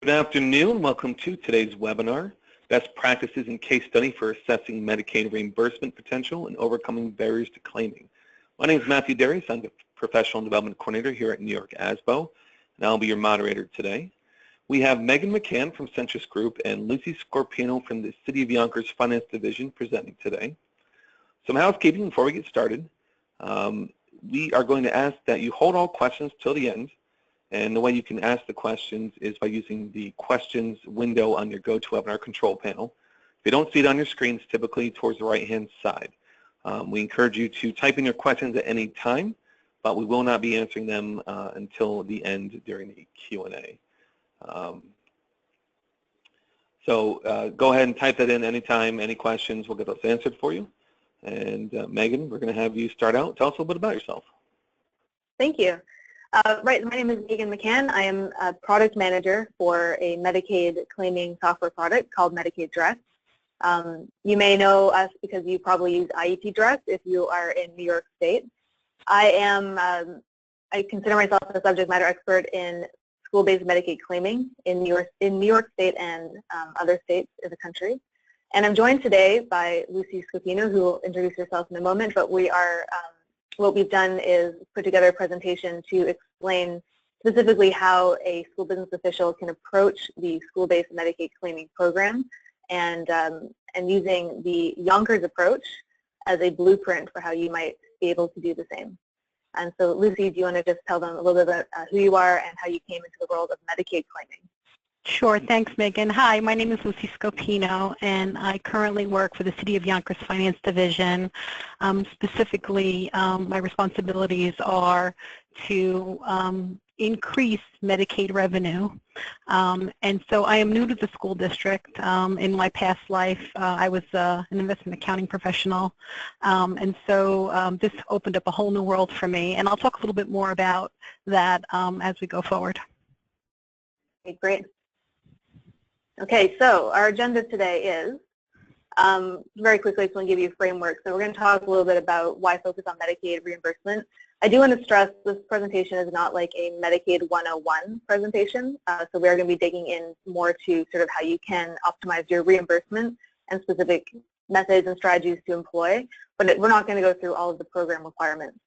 Good afternoon. Welcome to today's webinar, Best Practices and Case Study for Assessing Medicaid Reimbursement Potential and Overcoming Barriers to Claiming. My name is Matthew Darius. I'm the Professional Development Coordinator here at New York ASBO, and I'll be your moderator today. We have Megan McCann from Centris Group and Lucy Scorpino from the City of Yonkers Finance Division presenting today. Some housekeeping before we get started. We are going to ask that you hold all questions till the end. And the way you can ask the questions is by using the questions window on your GoToWebinar control panel. If you don't see it on your screen, it's typically towards the right-hand side. We encourage you to type in your questions at any time, but we will not be answering them until the end during the Q&A. So go ahead and type that in anytime, any questions, we'll get those answered for you. And Megan, we're going to have you start out. Tell us a little bit about yourself. Thank you. Right, my name is Megan McCann. I am a product manager for a Medicaid claiming software product called Medicaid Direct. You may know us because you probably use IEP Direct if you are in New York State. I consider myself a subject matter expert in school-based Medicaid claiming in New York State and other states in the country. And I'm joined today by Lucy Scorpino, who will introduce herself in a moment, but we are what we've done is put together a presentation to explain specifically how a school business official can approach the school-based Medicaid claiming program and using the Yonkers approach as a blueprint for how you might be able to do the same. And so, Lucy, do you want to just tell them a little bit about who you are and how you came into the world of Medicaid claiming? Sure. Thanks, Megan. Hi, my name is Lucy Scorpino, and I currently work for the City of Yonkers Finance Division. Specifically, my responsibilities are to increase Medicaid revenue. And so I am new to the school district. In my past life, I was an investment accounting professional. And so this opened up a whole new world for me. And I'll talk a little bit more about that as we go forward. Okay, great. Okay, so our agenda today is, very quickly, I just want to give you a framework. So we're going to talk a little bit about why focus on Medicaid reimbursement. I do want to stress this presentation is not like a Medicaid 101 presentation. So we're going to be digging in more to sort of how you can optimize your reimbursement and specific methods and strategies to employ. But we're not going to go through all of the program requirements.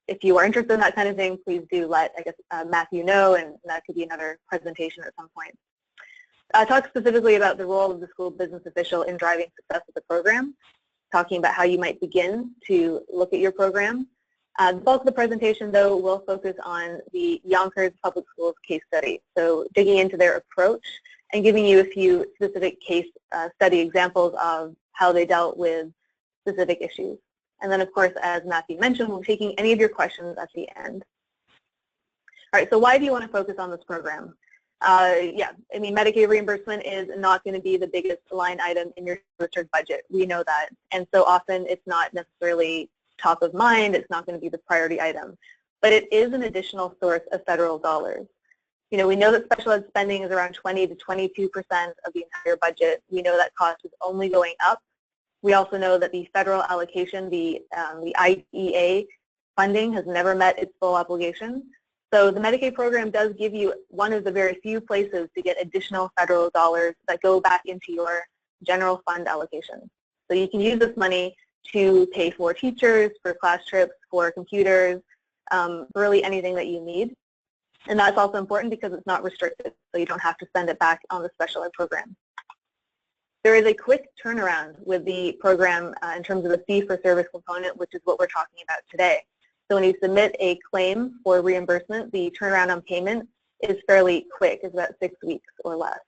If you are interested in that kind of thing, please do let, I guess, Matthew know, and that could be another presentation at some point. Talk specifically about the role of the school business official in driving success of the program, talking about how you might begin to look at your program. The bulk of the presentation, though, will focus on the Yonkers Public Schools case study, so digging into their approach and giving you a few specific case study examples of how they dealt with specific issues. And then, of course, as Matthew mentioned, we'll be taking any of your questions at the end. All right, so why do you want to focus on this program? Yeah, I mean, Medicaid reimbursement is not going to be the biggest line item in your district budget. We know that. And so often it's not necessarily top of mind. It's not going to be the priority item. But it is an additional source of federal dollars. You know, we know that special ed spending is around 20 to 22% of the entire budget. We know that cost is only going up. We also know that the federal allocation, the IDEA funding, has never met its full obligation. So the Medicaid program does give you one of the very few places to get additional federal dollars that go back into your general fund allocation. So you can use this money to pay for teachers, for class trips, for computers, really anything that you need. And that's also important because it's not restricted, so you don't have to spend it back on the special ed program. There is a quick turnaround with the program in terms of the fee-for-service component, which is what we're talking about today. So when you submit a claim for reimbursement, the turnaround on payment is fairly quick. It's about 6 weeks or less.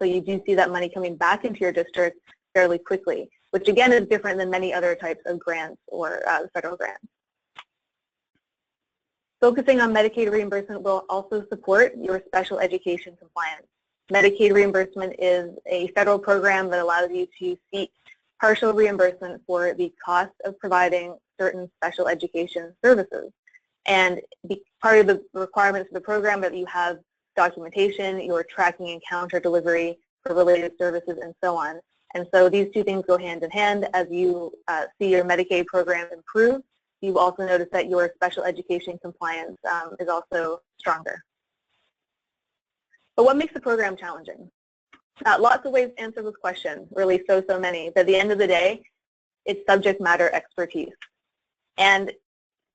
So you do see that money coming back into your district fairly quickly, which again is different than many other types of grants or federal grants. Focusing on Medicaid reimbursement will also support your special education compliance. Medicaid reimbursement is a federal program that allows you to seek partial reimbursement for the cost of providing certain special education services. And part of the requirements of the program that you have documentation, you're tracking and counter delivery for related services, and so on. And so these two things go hand in hand. As you see your Medicaid program improve, you also notice that your special education compliance is also stronger. But what makes the program challenging? Lots of ways to answer this question, really so many. But at the end of the day, it's subject matter expertise. And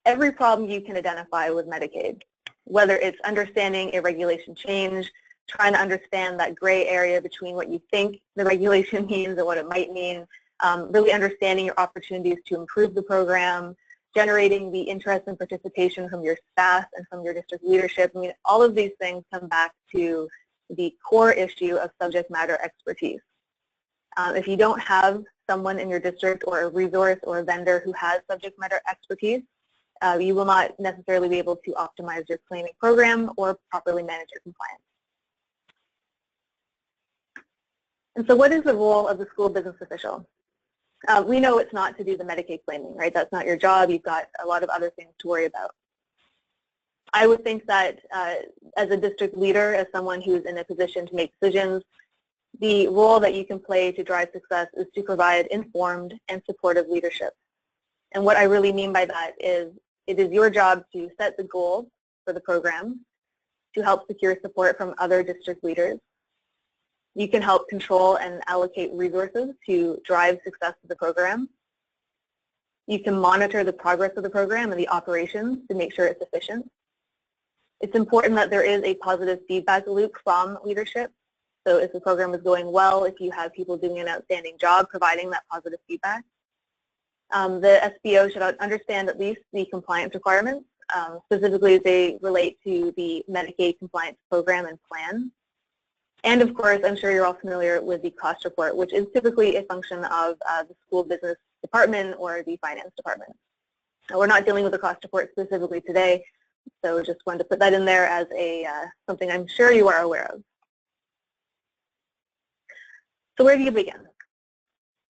every problem you can identify with Medicaid, whether it's understanding a regulation change, trying to understand that gray area between what you think the regulation means and what it might mean, really understanding your opportunities to improve the program, generating the interest and participation from your staff and from your district leadership. I mean, all of these things come back to the core issue of subject matter expertise. If you don't have someone in your district or a resource or a vendor who has subject matter expertise, you will not necessarily be able to optimize your claiming program or properly manage your compliance. And so what is the role of the school business official? We know it's not to do the Medicaid claiming, right? That's not your job. You've got a lot of other things to worry about. I would think that as a district leader, as someone who's in a position to make decisions, the role that you can play to drive success is to provide informed and supportive leadership. And what I really mean by that is it is your job to set the goals for the program, to help secure support from other district leaders. You can help control and allocate resources to drive success of the program. You can monitor the progress of the program and the operations to make sure it's efficient. It's important that there is a positive feedback loop from leadership. So if the program is going well, if you have people doing an outstanding job providing that positive feedback. The SBO should understand at least the compliance requirements, specifically as they relate to the Medicaid compliance program and plan. And of course, I'm sure you're all familiar with the cost report, which is typically a function of the school business department or the finance department. Now, we're not dealing with the cost report specifically today, so just wanted to put that in there as a something I'm sure you are aware of. So where do you begin?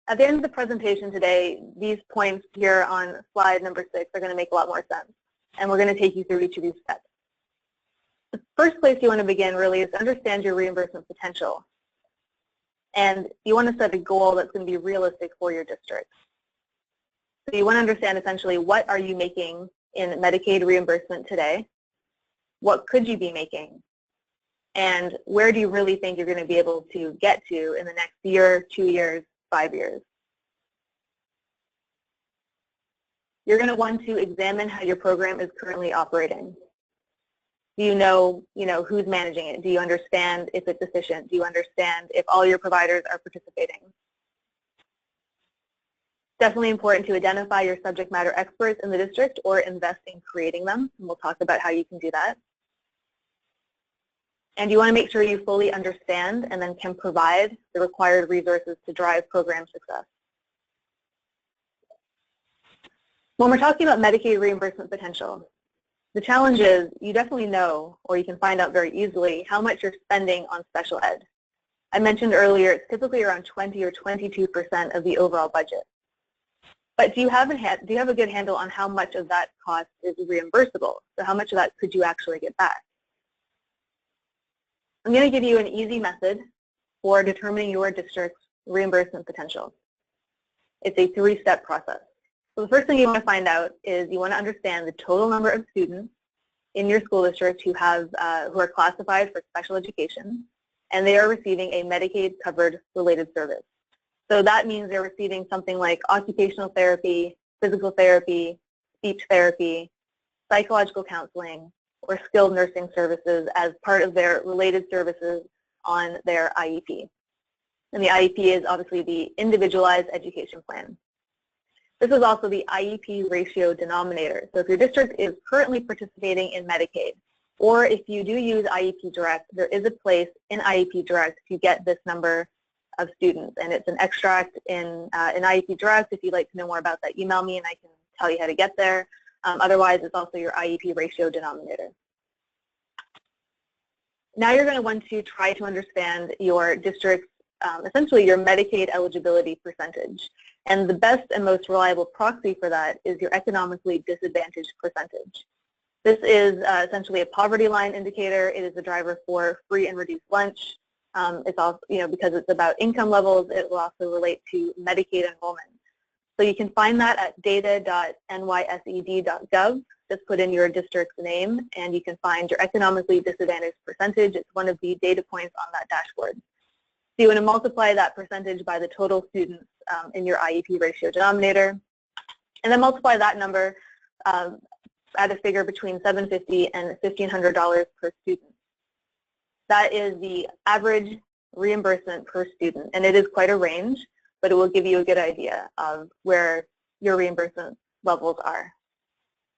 At the end of the presentation today, these points here on slide number 6 are going to make a lot more sense, and we're going to take you through each of these steps. The first place you want to begin really is to understand your reimbursement potential, and you want to set a goal that's going to be realistic for your district. So you want to understand essentially what are you making in Medicaid reimbursement today, what could you be making, and where do you really think you're going to be able to get to in the next year, 2 years, 5 years. You're going to want to examine how your program is currently operating. Do you know who's managing it? Do you understand if it's efficient? Do you understand if all your providers are participating? Definitely important to identify your subject matter experts in the district or invest in creating them, and we'll talk about how you can do that. And you want to make sure you fully understand and then can provide the required resources to drive program success. When we're talking about Medicaid reimbursement potential, the challenge is you definitely know, or you can find out very easily, how much you're spending on special ed. I mentioned earlier it's typically around 20 or 22% of the overall budget. But do you have a good handle on how much of that cost is reimbursable? So how much of that could you actually get back? I'm going to give you an easy method for determining your district's reimbursement potential. It's a 3-step process. So the first thing you want to find out is you want to understand the total number of students in your school district who are classified for special education, and they are receiving a Medicaid-covered related service. So that means they're receiving something like occupational therapy, physical therapy, speech therapy, psychological counseling, or skilled nursing services as part of their related services on their IEP. And the IEP is obviously the Individualized Education Plan. This is also the IEP ratio denominator. So if your district is currently participating in Medicaid, or if you do use IEP Direct, there is a place in IEP Direct to get this number of students. And it's an extract in IEP Direct. If you'd like to know more about that, email me and I can tell you how to get there. Otherwise, it's also your IEP ratio denominator. Now you're going to want to try to understand your district's, essentially your Medicaid eligibility percentage. And the best and most reliable proxy for that is your economically disadvantaged percentage. This is essentially a poverty line indicator. It is a driver for free and reduced lunch. It's also, because it's about income levels, it will also relate to Medicaid enrollment. So you can find that at data.nysed.gov. Just put in your district's name, and you can find your economically disadvantaged percentage. It's one of the data points on that dashboard. So you want to multiply that percentage by the total students in your IEP ratio denominator, and then multiply that number at a figure between $750 and $1,500 per student. That is the average reimbursement per student, and it is quite a range, but it will give you a good idea of where your reimbursement levels are.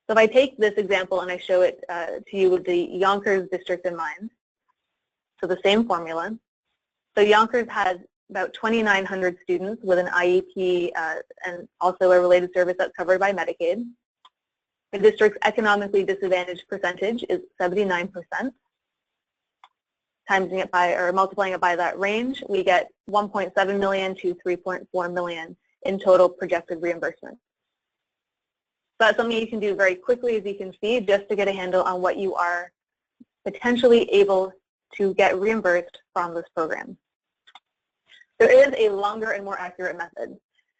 So if I take this example and I show it to you with the Yonkers district in mind, so the same formula. So Yonkers has about 2,900 students with an IEP and also a related service that's covered by Medicaid. The district's economically disadvantaged percentage is 79%. Timesing it by, or multiplying it by that range, we get 1.7 million to 3.4 million in total projected reimbursement. So that's something you can do very quickly, as you can see, just to get a handle on what you are potentially able to get reimbursed from this program. There is a longer and more accurate method.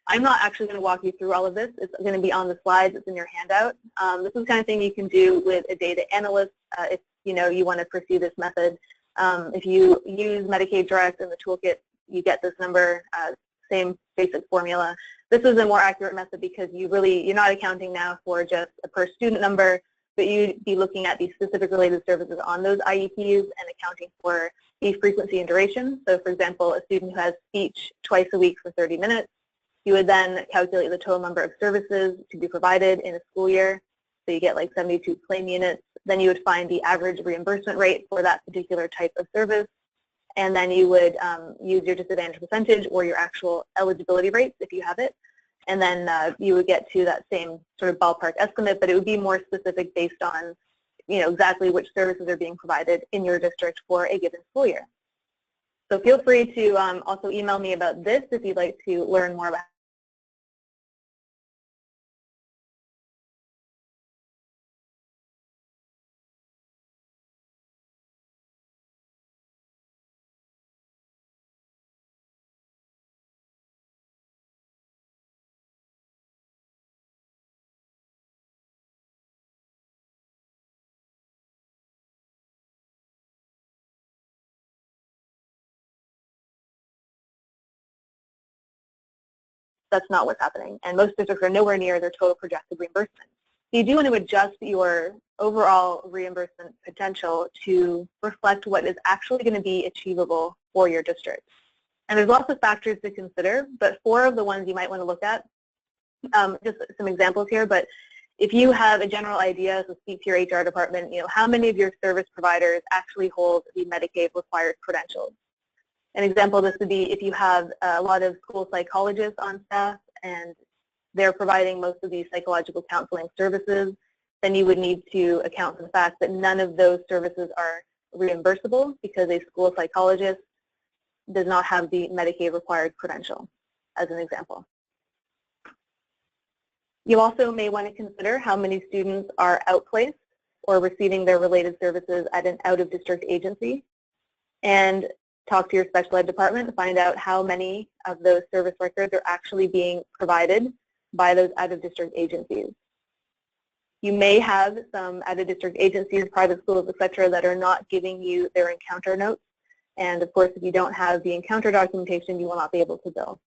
I'm not actually going to walk you through all of this. It's going to be on the slides. It's in your handout. This is the kind of thing you can do with a data analyst if you want to pursue this method. If you use Medicaid Direct in the toolkit, you get this number, same basic formula. This is a more accurate method because you're not accounting now for just a per student number, but you'd be looking at the specific related services on those IEPs and accounting for the frequency and duration. So for example, a student who has speech twice a week for 30 minutes, you would then calculate the total number of services to be provided in a school year. So you get like 72 claim units. Then you would find the average reimbursement rate for that particular type of service. And then you would use your disadvantage percentage or your actual eligibility rates if you have it. And then you would get to that same sort of ballpark estimate, but it would be more specific based on exactly which services are being provided in your district for a given school year. So feel free to also email me about this if you'd like to learn more about that's not what's happening. And most districts are nowhere near their total projected reimbursement. So you do want to adjust your overall reimbursement potential to reflect what is actually going to be achievable for your district. And there's lots of factors to consider, but 4 of the ones you might want to look at, just some examples here, but if you have a general idea, so speak to your HR department, how many of your service providers actually hold the Medicaid required credentials? An example of this would be if you have a lot of school psychologists on staff and they're providing most of these psychological counseling services, then you would need to account for the fact that none of those services are reimbursable because a school psychologist does not have the Medicaid required credential, as an example. You also may want to consider how many students are outplaced or receiving their related services at an out-of-district agency, and talk to your special ed department to find out how many of those service records are actually being provided by those out-of-district agencies. You may have some out-of-district agencies, private schools, etc., that are not giving you their encounter notes. And of course, if you don't have the encounter documentation, you will not be able to bill.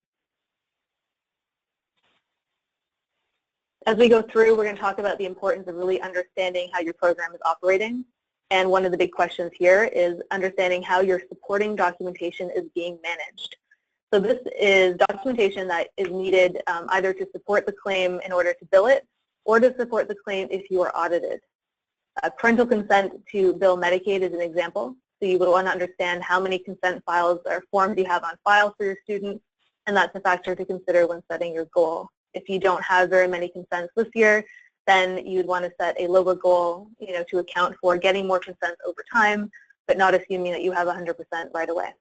As we go through, we're going to talk about the importance of really understanding how your program is operating. And one of the big questions here is understanding how your supporting documentation is being managed. So this is documentation that is needed either to support the claim in order to bill it or to support the claim if you are audited. Parental consent to bill Medicaid is an example. So you would want to understand how many consent files or forms you have on file for your students, and that's a factor to consider when setting your goal. If you don't have very many consents this year, then you'd want to set a lower goal, to account for getting more consents over time, but not assuming that you have 100% right away.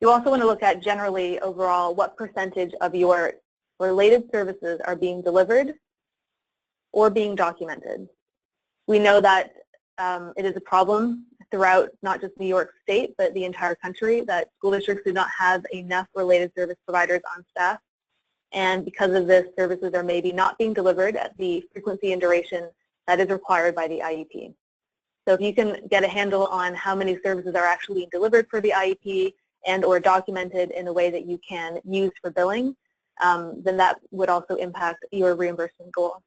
You also want to look at generally overall what percentage of your related services are being delivered or being documented. We know that it is a problem throughout not just New York State, but the entire country, that school districts do not have enough related service providers on staff. And because of this, services are maybe not being delivered at the frequency and duration that is required by the IEP. So if you can get a handle on how many services are actually being delivered for the IEP and or documented in a way that you can use for billing, then that would also impact your reimbursement goal.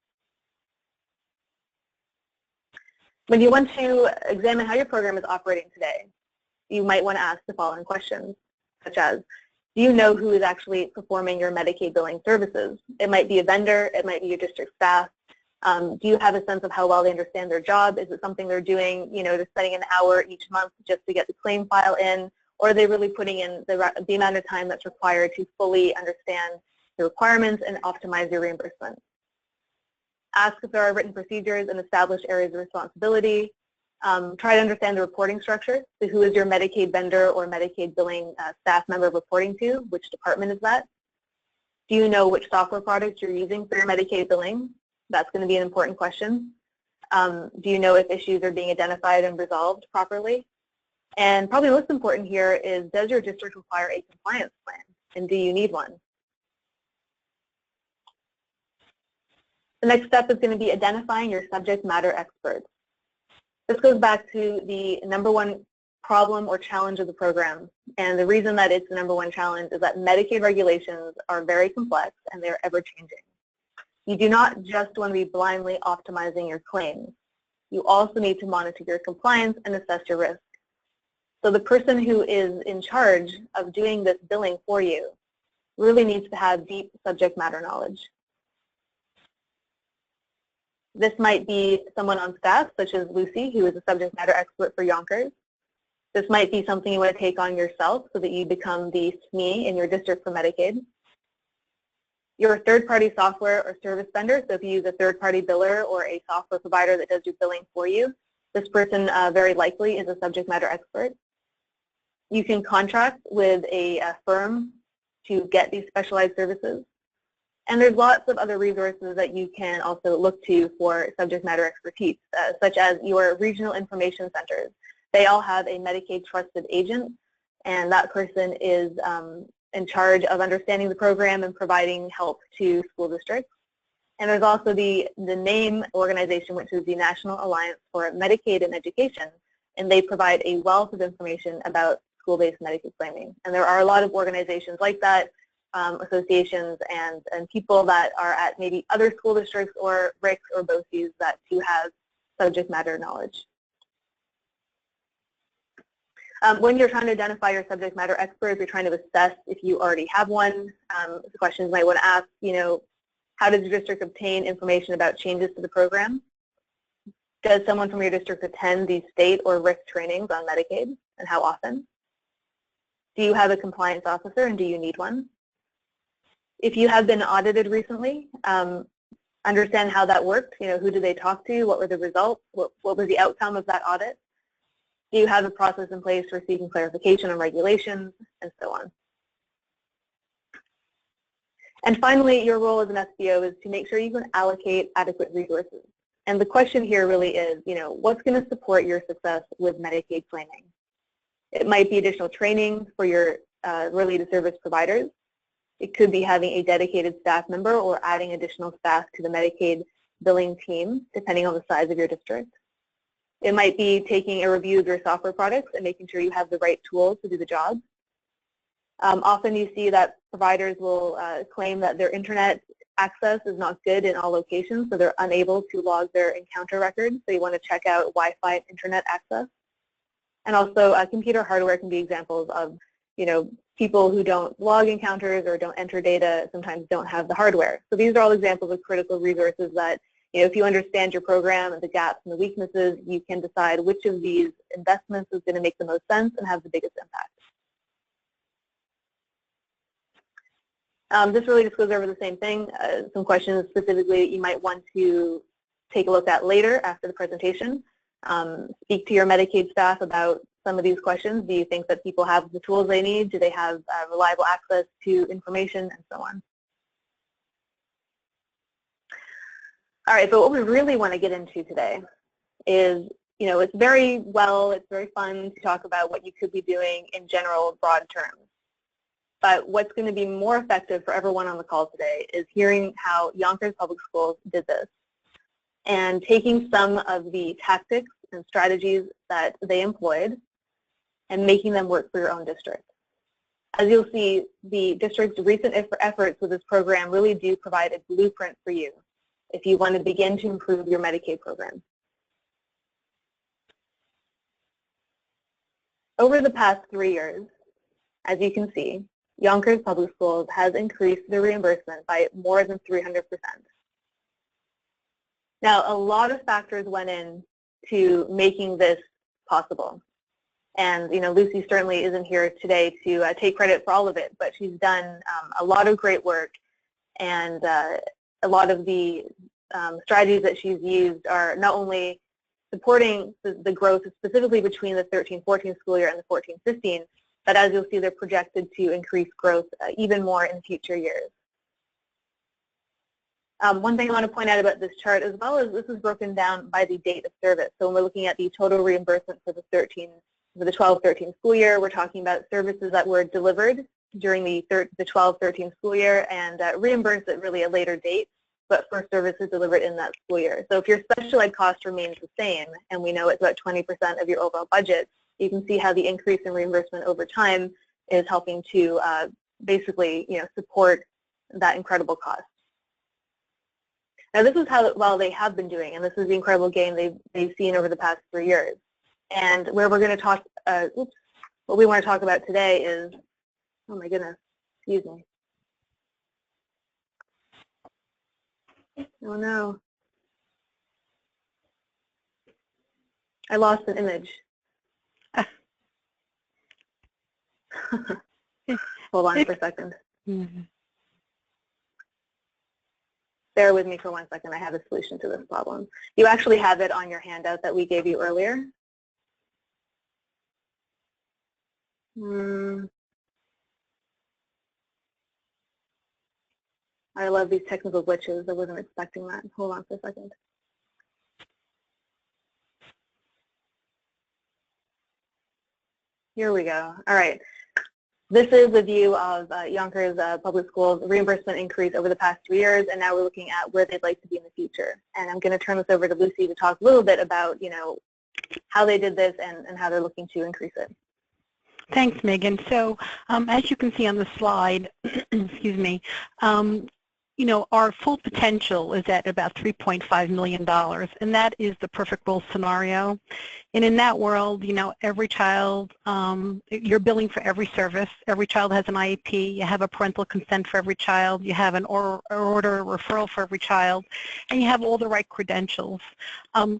When you want to examine how your program is operating today, you might want to ask the following questions, such as, do you know who is actually performing your Medicaid billing services? It might be a vendor, it might be your district staff. Do you have a sense of how well they understand their job? Is it something they're doing, they're spending an hour each month just to get the claim file in, or are they really putting in the amount of time that's required to fully understand the requirements and optimize your reimbursement? Ask if there are written procedures and established areas of responsibility. Try to understand the reporting structure. So who is your Medicaid vendor or Medicaid billing staff member reporting to? Which department is that? Do you know which software products you're using for your Medicaid billing? That's going to be an important question. Do you know if issues are being identified and resolved properly? And probably most important here is, does your district require a compliance plan? And do you need one? The next step is going to be identifying your subject matter experts. This goes back to the #1 problem or challenge of the program. And the reason that it's the #1 challenge is that Medicaid regulations are very complex and they're ever changing. You do not just want to be blindly optimizing your claims. You also need to monitor your compliance and assess your risk. So the person who is in charge of doing this billing for you really needs to have deep subject matter knowledge. This might be someone on staff, such as Lucy, who is a subject matter expert for Yonkers. This might be something you want to take on yourself so that you become the SME in your district for Medicaid. Your third-party software or service vendor, so if you use a third-party biller or a software provider that does your billing for you, this person very likely is a subject matter expert. You can contract with a firm to get these specialized services. And there's lots of other resources that you can also look to for subject matter expertise, such as your regional information centers. They all have a Medicaid trusted agent, and that person is in charge of understanding the program and providing help to school districts. And there's also the NAME organization, which is the National Alliance for Medicaid and Education, and they provide a wealth of information about school-based Medicaid claiming. And there are a lot of organizations like that, associations and people that are at maybe other school districts or RICs or BOCES that do have subject matter knowledge. When you're trying to identify your subject matter experts, you're trying to assess if you already have one. The questions you might want to ask, how does your district obtain information about changes to the program? Does someone from your district attend these state or RIC trainings on Medicaid, and how often? Do you have a compliance officer, and do you need one? If you have been audited recently, understand how that worked. Who did they talk to? What were the results? What was the outcome of that audit? Do you have a process in place for seeking clarification on regulations, and so on? And finally, your role as an SBO is to make sure you can allocate adequate resources. And the question here really is, what's going to support your success with Medicaid claiming? It might be additional training for your related service providers. It could be having a dedicated staff member or adding additional staff to the Medicaid billing team, depending on the size of your district. It might be taking a review of your software products and making sure you have the right tools to do the job. Often you see that providers will claim that their internet access is not good in all locations, so they're unable to log their encounter records. So you want to check out Wi-Fi internet access. And also computer hardware can be examples of, people who don't log encounters or don't enter data sometimes don't have the hardware. So these are all examples of critical resources that, if you understand your program and the gaps and the weaknesses, you can decide which of these investments is going to make the most sense and have the biggest impact. This really just goes over the same thing. Some questions specifically that you might want to take a look at later after the presentation. Speak to your Medicaid staff about some of these questions. Do you think that people have the tools they need? Do they have reliable access to information, and so on? All right, but what we really want to get into today is it's very fun to talk about what you could be doing in general, broad terms. But what's going to be more effective for everyone on the call today is hearing how Yonkers Public Schools did this and taking some of the tactics and strategies that they employed and making them work for your own district. As you'll see, the district's recent efforts with this program really do provide a blueprint for you if you want to begin to improve your Medicaid program. Over the past 3 years, as you can see, Yonkers Public Schools has increased their reimbursement by more than 300%. Now, a lot of factors went into making this possible. And, Lucy certainly isn't here today to take credit for all of it, but she's done a lot of great work, and a lot of the strategies that she's used are not only supporting the growth specifically between the 13-14 school year and the 14-15, but as you'll see, they're projected to increase growth even more in future years. One thing I want to point out about this chart as well is this is broken down by the date of service. So when we're looking at the total reimbursement for the 12-13 school year, we're talking about services that were delivered during the 12-13 school year and reimbursed at really a later date, but for services delivered in that school year. So if your special ed cost remains the same, and we know it's about 20% of your overall budget, you can see how the increase in reimbursement over time is helping to basically, support that incredible cost. Now, this is how well they have been doing, and this is the incredible gain they've seen over the past 3 years. And where we're going to talk, what we want to talk about today is, oh my goodness, excuse me. Oh no. I lost an image. Hold on for a second. Mm-hmm. Bear with me for 1 second. I have a solution to this problem. You actually have it on your handout that we gave you earlier. I love these technical glitches. I wasn't expecting that. Hold on for a second. Here we go. All right. This is a view of Yonkers Public Schools reimbursement increase over the past 2 years, and now we're looking at where they'd like to be in the future. And I'm going to turn this over to Lucy to talk a little bit about, how they did this and how they're looking to increase it. Thanks, Megan. So as you can see on the slide, excuse me, our full potential is at about $3.5 million, and that is the perfect world scenario. And in that world, every child, you're billing for every service. Every child has an IEP. You have a parental consent for every child. You have an order referral for every child, and you have all the right credentials.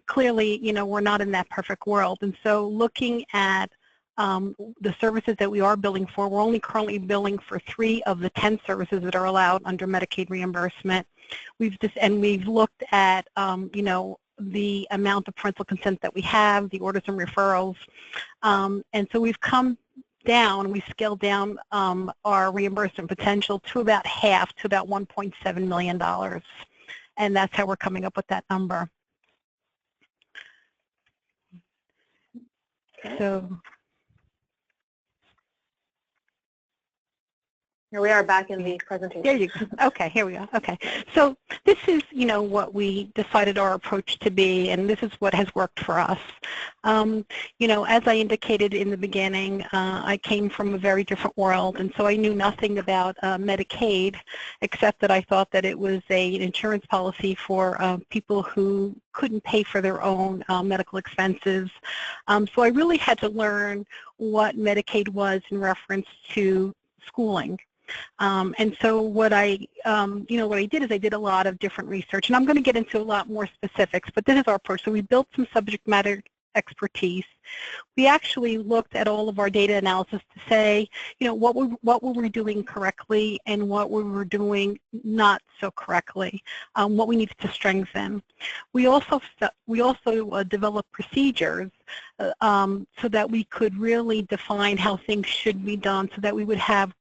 Clearly, we're not in that perfect world. And so looking at the services that we are billing for, we're only currently billing for 3 of the 10 services that are allowed under Medicaid reimbursement. We've looked at, the amount of parental consent that we have, the orders and referrals, and so we've come down, we scaled down our reimbursement potential to about half, to about $1.7 million, and that's how we're coming up with that number. So. Here we are back in the presentation. There you go. Okay, here we go. Okay. So this is, what we decided our approach to be, and this is what has worked for us. As I indicated in the beginning, I came from a very different world, and so I knew nothing about Medicaid, except that I thought that it was an insurance policy for people who couldn't pay for their own medical expenses. So I really had to learn what Medicaid was in reference to schooling. And so what I did is I did a lot of different research, and I'm going to get into a lot more specifics, but this is our approach. So we built some subject matter expertise. We actually looked at all of our data analysis to say, what were we doing correctly and what we were doing not so correctly, what we needed to strengthen. We also developed procedures so that we could really define how things should be done, so that we would have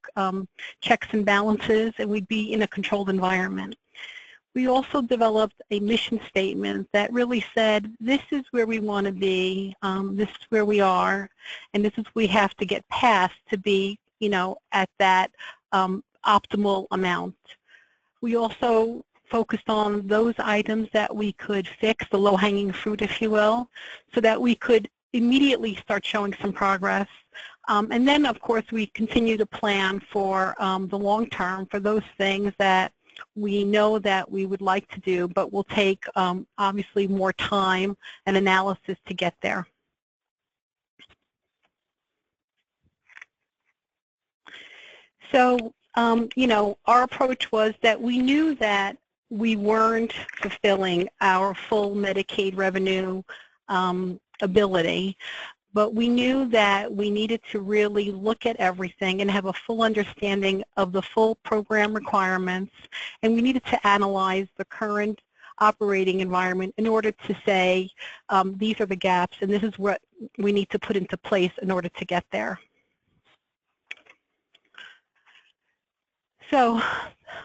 checks and balances and we'd be in a controlled environment. We also developed a mission statement that really said, this is where we want to be, this is where we are, and this is what we have to get past to be, at that optimal amount. We also focused on those items that we could fix, the low-hanging fruit, if you will, so that we could immediately start showing some progress. And then, of course, we continue to plan for the long term, for those things that we know that we would like to do, but will take, obviously, more time and analysis to get there. So, our approach was that we knew that we weren't fulfilling our full Medicaid revenue ability, but we knew that we needed to really look at everything and have a full understanding of the full program requirements, and we needed to analyze the current operating environment in order to say, these are the gaps and this is what we need to put into place in order to get there. So,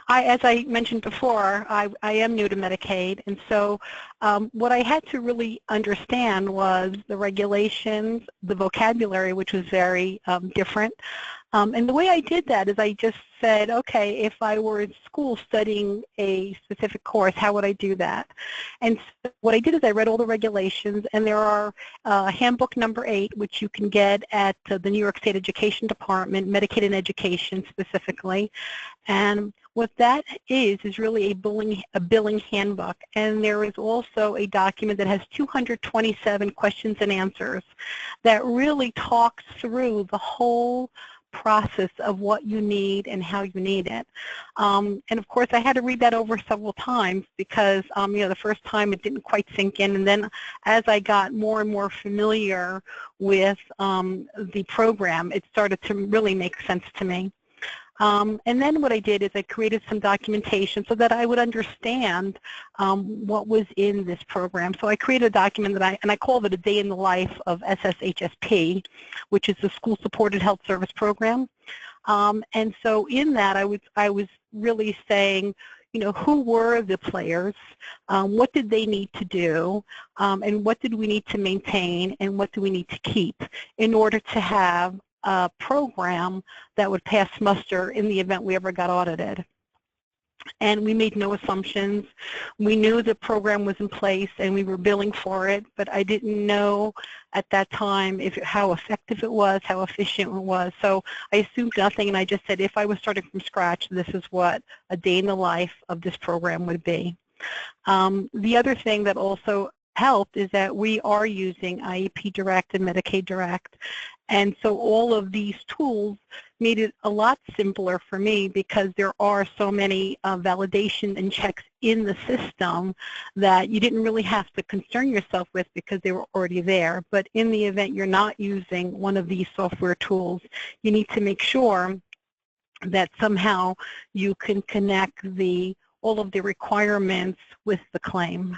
as I mentioned before, I am new to Medicaid, and so what I had to really understand was the regulations, the vocabulary, which was very different. And the way I did that is I just said, okay, if I were in school studying a specific course, how would I do that? And so what I did is I read all the regulations, and there are handbook number 8, which you can get at the New York State Education Department, Medicaid and Education specifically. And what that is really a billing handbook, and there is also a document that has 227 questions and answers that really talks through the whole process of what you need and how you need it. And of course I had to read that over several times because the first time it didn't quite sink in, and then as I got more and more familiar with the program, it started to really make sense to me. And then what I did is I created some documentation so that I would understand what was in this program. So I created a document that I called it a day in the life of SSHSP, which is the School Supported Health Service Program. And so in that I was really saying, who were the players, what did they need to do, and what did we need to maintain, and what do we need to keep in order to have a program that would pass muster in the event we ever got audited. And we made no assumptions. We knew the program was in place and we were billing for it, but I didn't know at that time how effective it was, how efficient it was. So I assumed nothing, and I just said if I was starting from scratch, this is what a day in the life of this program would be. The other thing that also helped is that we are using IEP Direct and Medicaid Direct. And so all of these tools made it a lot simpler for me because there are so many validation and checks in the system that you didn't really have to concern yourself with because they were already there. But in the event you're not using one of these software tools, you need to make sure that somehow you can connect all of the requirements with the claim.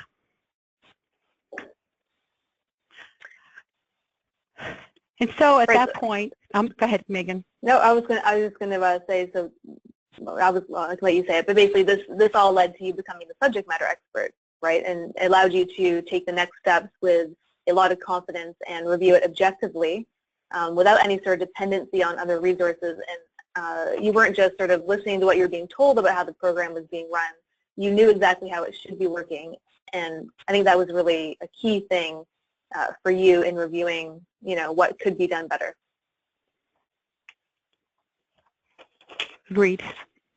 And so at that point, go ahead, Megan. No, I was just going to say, so I was going to let you say it, but basically this all led to you becoming the subject matter expert, right? And it allowed you to take the next steps with a lot of confidence and review it objectively without any sort of dependency on other resources. And you weren't just sort of listening to what you were being told about how the program was being run. You knew exactly how it should be working. And I think that was really a key thing for you in reviewing, what could be done better. Agreed.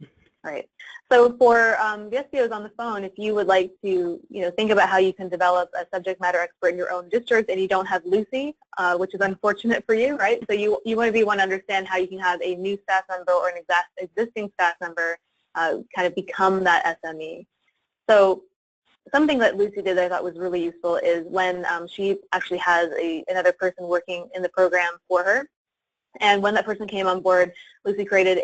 All right. So for the SBOs on the phone, if you would like to, think about how you can develop a subject matter expert in your own district and you don't have Lucy, which is unfortunate for you, right? So you want to understand how you can have a new staff member or an existing staff member kind of become that SME. So something that Lucy did that I thought was really useful is when she actually has another person working in the program for her. And when that person came on board, Lucy created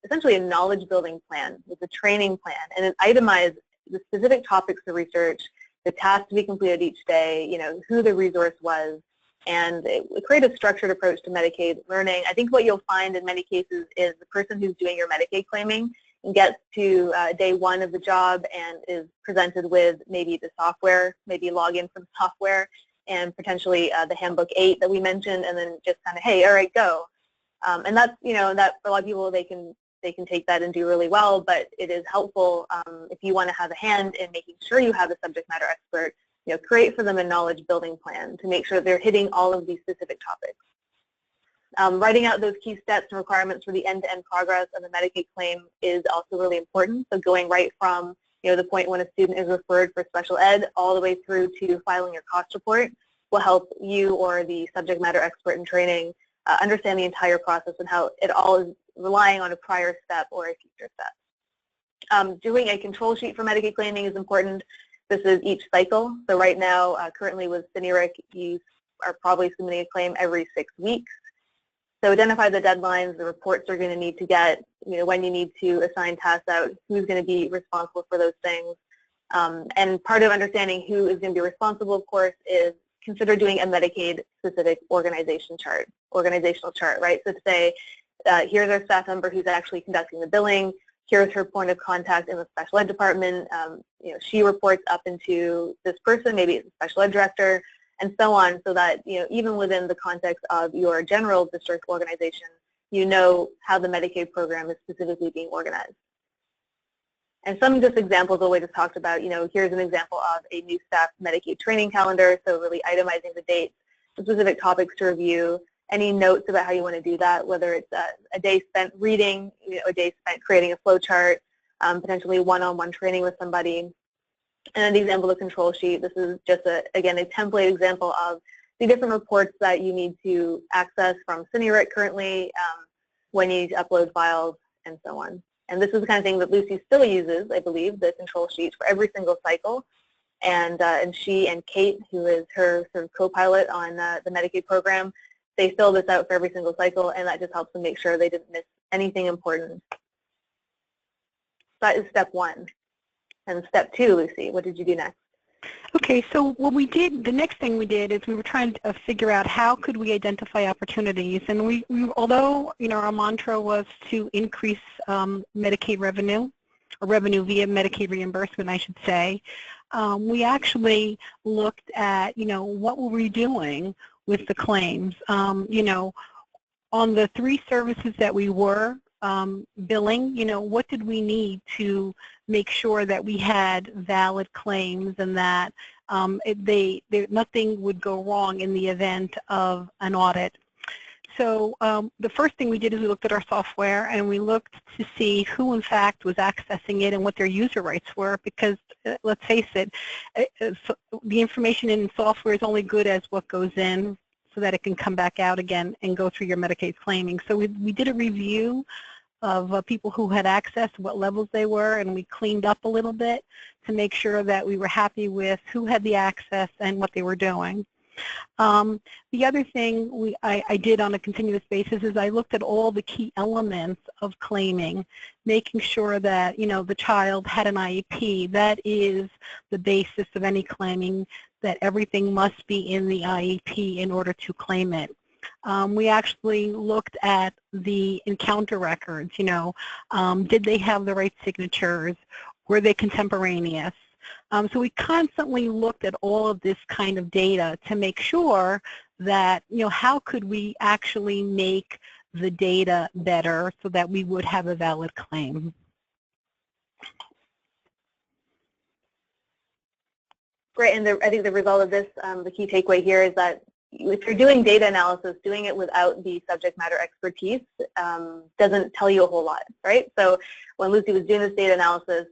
essentially a knowledge building plan. It's a training plan, and it itemized the specific topics to research, the tasks to be completed each day, who the resource was, and it created a structured approach to Medicaid learning. I think what you'll find in many cases is the person who's doing your Medicaid claiming and gets to day one of the job and is presented with maybe the software, maybe log in from software, and potentially the handbook 8 that we mentioned, and then just kind of, hey, all right, go. And that's, that for a lot of people, they can take that and do really well, but it is helpful if you want to have a hand in making sure you have a subject matter expert, create for them a knowledge building plan to make sure they're hitting all of these specific topics. Writing out those key steps and requirements for the end-to-end progress of the Medicaid claim is also really important. So going right from the point when a student is referred for special ed all the way through to filing your cost report will help you or the subject matter expert in training understand the entire process and how it all is relying on a prior step or a future step. Doing a control sheet for Medicaid claiming is important. This is each cycle. So right now, currently with CINERIC, you are probably submitting a claim every 6 weeks. So identify the deadlines, the reports you're going to need to get, when you need to assign tasks out, who's going to be responsible for those things. And part of understanding who is going to be responsible, of course, is consider doing a Medicaid-specific organizational chart, right? So to say, here's our staff member who's actually conducting the billing, here's her point of contact in the special ed department, she reports up into this person, maybe it's a special ed director, and so on, so that, even within the context of your general district organization, how the Medicaid program is specifically being organized. And some just examples of what we just talked about, here's an example of a new staff Medicaid training calendar, so really itemizing the dates, the specific topics to review, any notes about how you want to do that, whether it's a day spent reading, a day spent creating a flow chart, potentially one-on-one training with somebody. And then the example of the control sheet, this is just, again, a template example of the different reports that you need to access from CINERIC currently, when you need to upload files, and so on. And this is the kind of thing that Lucy still uses, I believe, the control sheet for every single cycle. And she and Kate, who is her sort of co-pilot on the Medicaid program, they fill this out for every single cycle, and that just helps them make sure they didn't miss anything important. That is step 1. And step 2, Lucy, what did you do next? Okay, so what we did, the next thing we did is we were trying to figure out how could we identify opportunities. And we although, our mantra was to increase Medicaid revenue, or revenue via Medicaid reimbursement, I should say, we actually looked at, what were we doing with the claims. On the 3 services that we were billing, what did we need to make sure that we had valid claims and that nothing would go wrong in the event of an audit. So the first thing we did is we looked at our software and we looked to see who in fact was accessing it and what their user rights were, because let's face it, the information in software is only good as what goes in so that it can come back out again and go through your Medicaid claiming. So we did a review of people who had access, what levels they were, and we cleaned up a little bit to make sure that we were happy with who had the access and what they were doing. The other thing I did on a continuous basis is I looked at all the key elements of claiming, making sure that, the child had an IEP. That is the basis of any claiming, that everything must be in the IEP in order to claim it. We actually looked at the encounter records, did they have the right signatures? Were they contemporaneous? So we constantly looked at all of this kind of data to make sure that, how could we actually make the data better so that we would have a valid claim. Great, and I think the result of this, the key takeaway here is that if you're doing data analysis, doing it without the subject matter expertise doesn't tell you a whole lot, right? So when Lucy was doing this data analysis,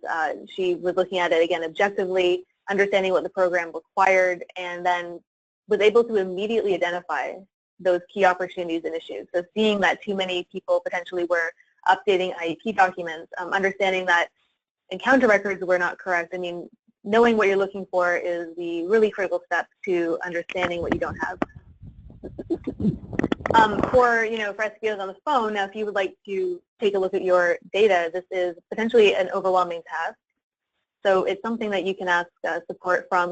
she was looking at it, again, objectively, understanding what the program required, and then was able to immediately identify those key opportunities and issues. So seeing that too many people potentially were updating IEP documents, understanding that encounter records were not correct. I mean, knowing what you're looking for is the really critical step to understanding what you don't have. For SQOs on the phone, now if you would like to take a look at your data, this is potentially an overwhelming task. So it's something that you can ask support from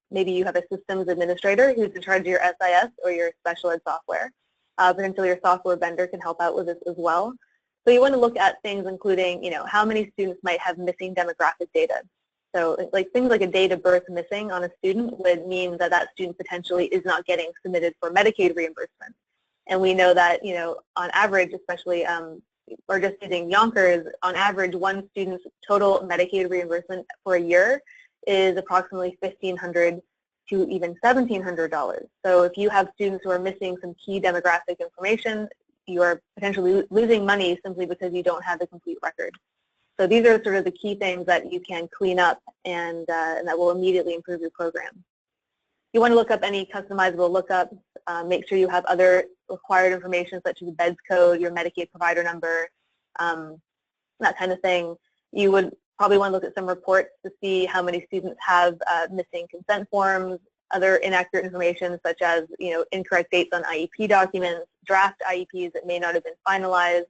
maybe you have a systems administrator who's in charge of your SIS or your special ed software. Potentially your software vendor can help out with this as well. So you want to look at things including, how many students might have missing demographic data. So like things like a date of birth missing on a student would mean that that student potentially is not getting submitted for Medicaid reimbursement. And we know that, on average, especially, or just using Yonkers, on average, one student's total Medicaid reimbursement for a year is approximately $1,500 to even $1,700. So if you have students who are missing some key demographic information, you are potentially losing money simply because you don't have the complete record. So these are sort of the key things that you can clean up and that will immediately improve your program. You want to look up any customizable lookups. Make sure you have other required information such as BEDS code, your Medicaid provider number, that kind of thing. You would probably want to look at some reports to see how many students have missing consent forms, other inaccurate information such as incorrect dates on IEP documents, draft IEPs that may not have been finalized,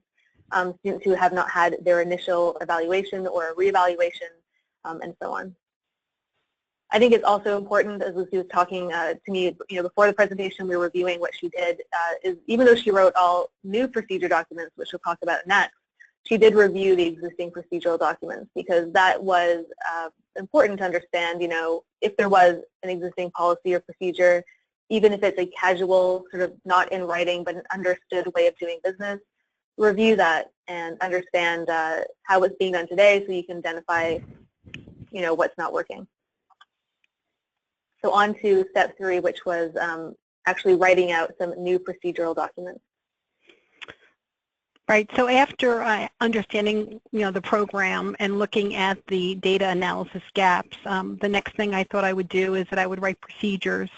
students who have not had their initial evaluation or reevaluation, and so on. I think it's also important, as Lucy was talking to me, before the presentation, we were reviewing what she did, is even though she wrote all new procedure documents, which we'll talk about next, she did review the existing procedural documents because that was important to understand, if there was an existing policy or procedure, even if it's a casual, sort of not in writing, but an understood way of doing business, review that and understand how it's being done today so you can identify, what's not working. So on to step 3, which was actually writing out some new procedural documents. Right, so after understanding the program and looking at the data analysis gaps, the next thing I thought I would do is that I would write procedures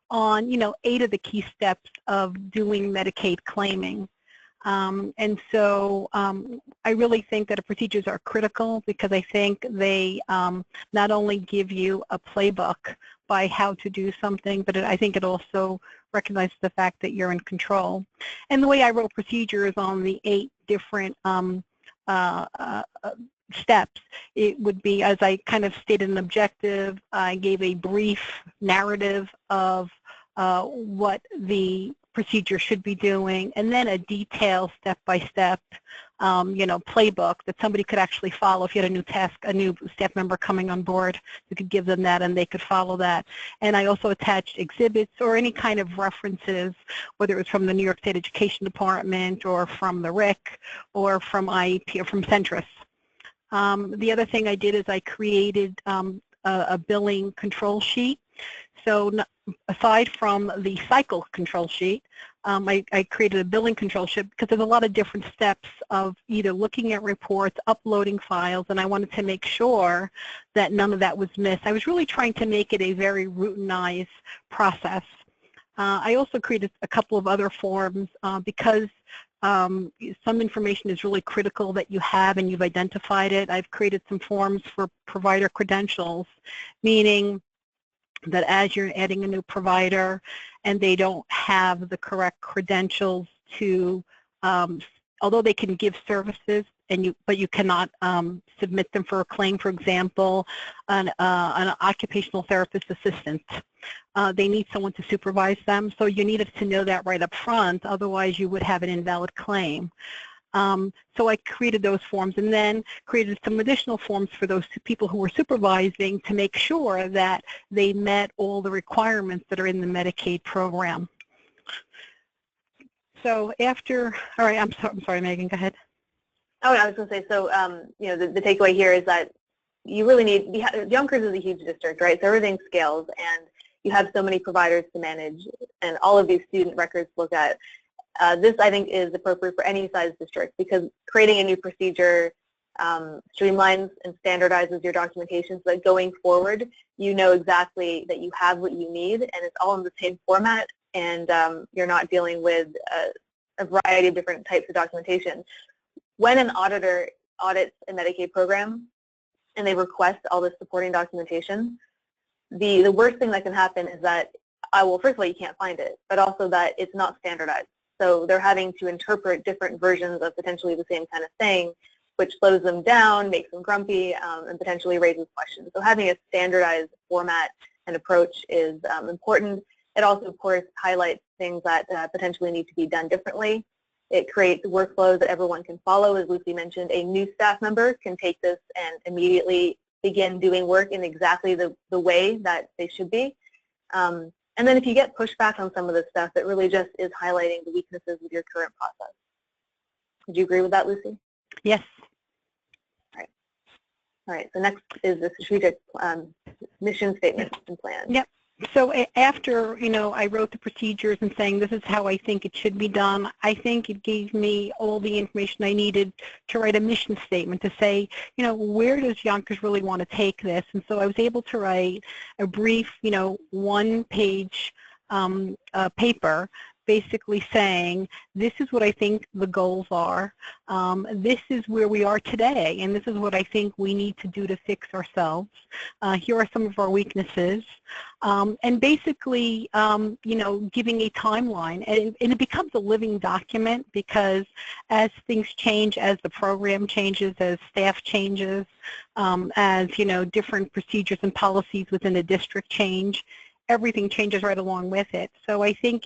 on 8 of the key steps of doing Medicaid claiming. And so I really think that the procedures are critical because I think they not only give you a playbook by how to do something, but I think it also recognizes the fact that you're in control. And the way I wrote procedures on the 8 different steps, it would be, as I kind of stated an objective, I gave a brief narrative of what the procedure should be doing, and then a detailed step-by-step, playbook that somebody could actually follow. If you had a new staff member coming on board, you could give them that and they could follow that. And I also attached exhibits or any kind of references, whether it was from the New York State Education Department or from the RIC or from IEP or from Centris. The other thing I did is I created a billing control sheet. So aside from the cycle control sheet, I created a billing control sheet because there's a lot of different steps of either looking at reports, uploading files, and I wanted to make sure that none of that was missed. I was really trying to make it a very routinized process. I also created a couple of other forms because some information is really critical that you have and you've identified it. I've created some forms for provider credentials, meaning that as you're adding a new provider and they don't have the correct credentials to, although they can give services, but you cannot submit them for a claim, for example, an occupational therapist assistant. They need someone to supervise them, so you needed to know that right up front, otherwise you would have an invalid claim. So I created those forms and then created some additional forms for those people who were supervising to make sure that they met all the requirements that are in the Medicaid program. So after, all right, I'm sorry, Megan, go ahead. Oh, I was going to say, so, the takeaway here is that you really need, Yonkers is a huge district, right? So everything scales and you have so many providers to manage and all of these student records to look at. This, I think, is appropriate for any size district because creating a new procedure streamlines and standardizes your documentation so that going forward, you know exactly that you have what you need and it's all in the same format and you're not dealing with a variety of different types of documentation. When an auditor audits a Medicaid program and they request all this supporting documentation, the worst thing that can happen is that, well, first of all, you can't find it, but also that it's not standardized. So they're having to interpret different versions of potentially the same kind of thing, which slows them down, makes them grumpy, and potentially raises questions. So having a standardized format and approach is important. It also, of course, highlights things that potentially need to be done differently. It creates workflows that everyone can follow. As Lucy mentioned, a new staff member can take this and immediately begin doing work in exactly the way that they should be. And then if you get pushback on some of this stuff, it really just is highlighting the weaknesses with your current process. Would you agree with that, Lucy? Yes. All right, so next is the strategic mission statement and plan. Yep. So after, I wrote the procedures and saying this is how I think it should be done, I think it gave me all the information I needed to write a mission statement to say, where does Yonkers really want to take this? And so I was able to write a brief, one-page paper basically saying, this is what I think the goals are, this is where we are today, and this is what I think we need to do to fix ourselves. Here are some of our weaknesses, and basically, giving a timeline, and it becomes a living document because as things change, as the program changes, as staff changes, as, different procedures and policies within the district change, everything changes right along with it. So I think,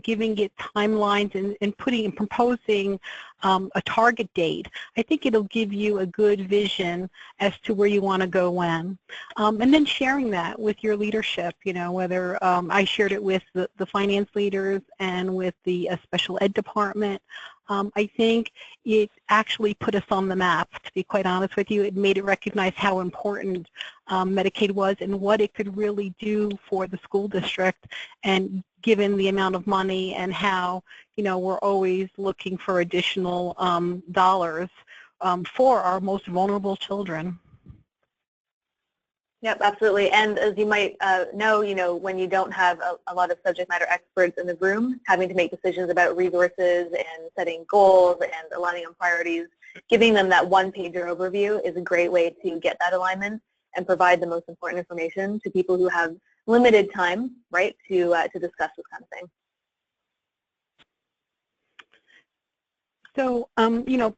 giving it timelines and putting and proposing a target date, I think it'll give you a good vision as to where you want to go when. And then sharing that with your leadership, whether I shared it with the finance leaders and with the special ed department. I think it actually put us on the map, to be quite honest with you. It made it recognize how important Medicaid was and what it could really do for the school district, and given the amount of money and how, we're always looking for additional dollars for our most vulnerable children. Yep, absolutely. And as you might know, when you don't have a lot of subject matter experts in the room, having to make decisions about resources and setting goals and aligning on priorities, giving them that one-pager overview is a great way to get that alignment and provide the most important information to people who have limited time, right, to discuss this kind of thing. So,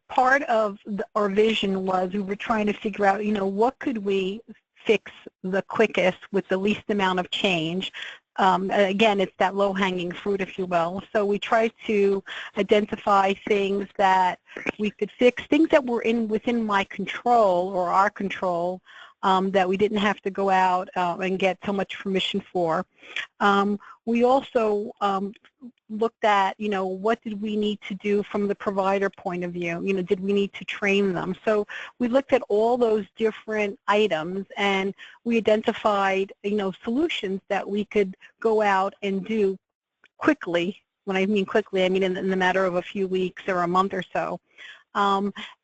part of our vision was we were trying to figure out, what could we fix the quickest with the least amount of change. Again, it's that low-hanging fruit, if you will. So we tried to identify things that we could fix, things that were within my control or our control, that we didn't have to go out and get so much permission for. We also looked at, what did we need to do from the provider point of view? Did we need to train them? So we looked at all those different items, and we identified, solutions that we could go out and do quickly. When I mean quickly, I mean in the matter of a few weeks or a month or so,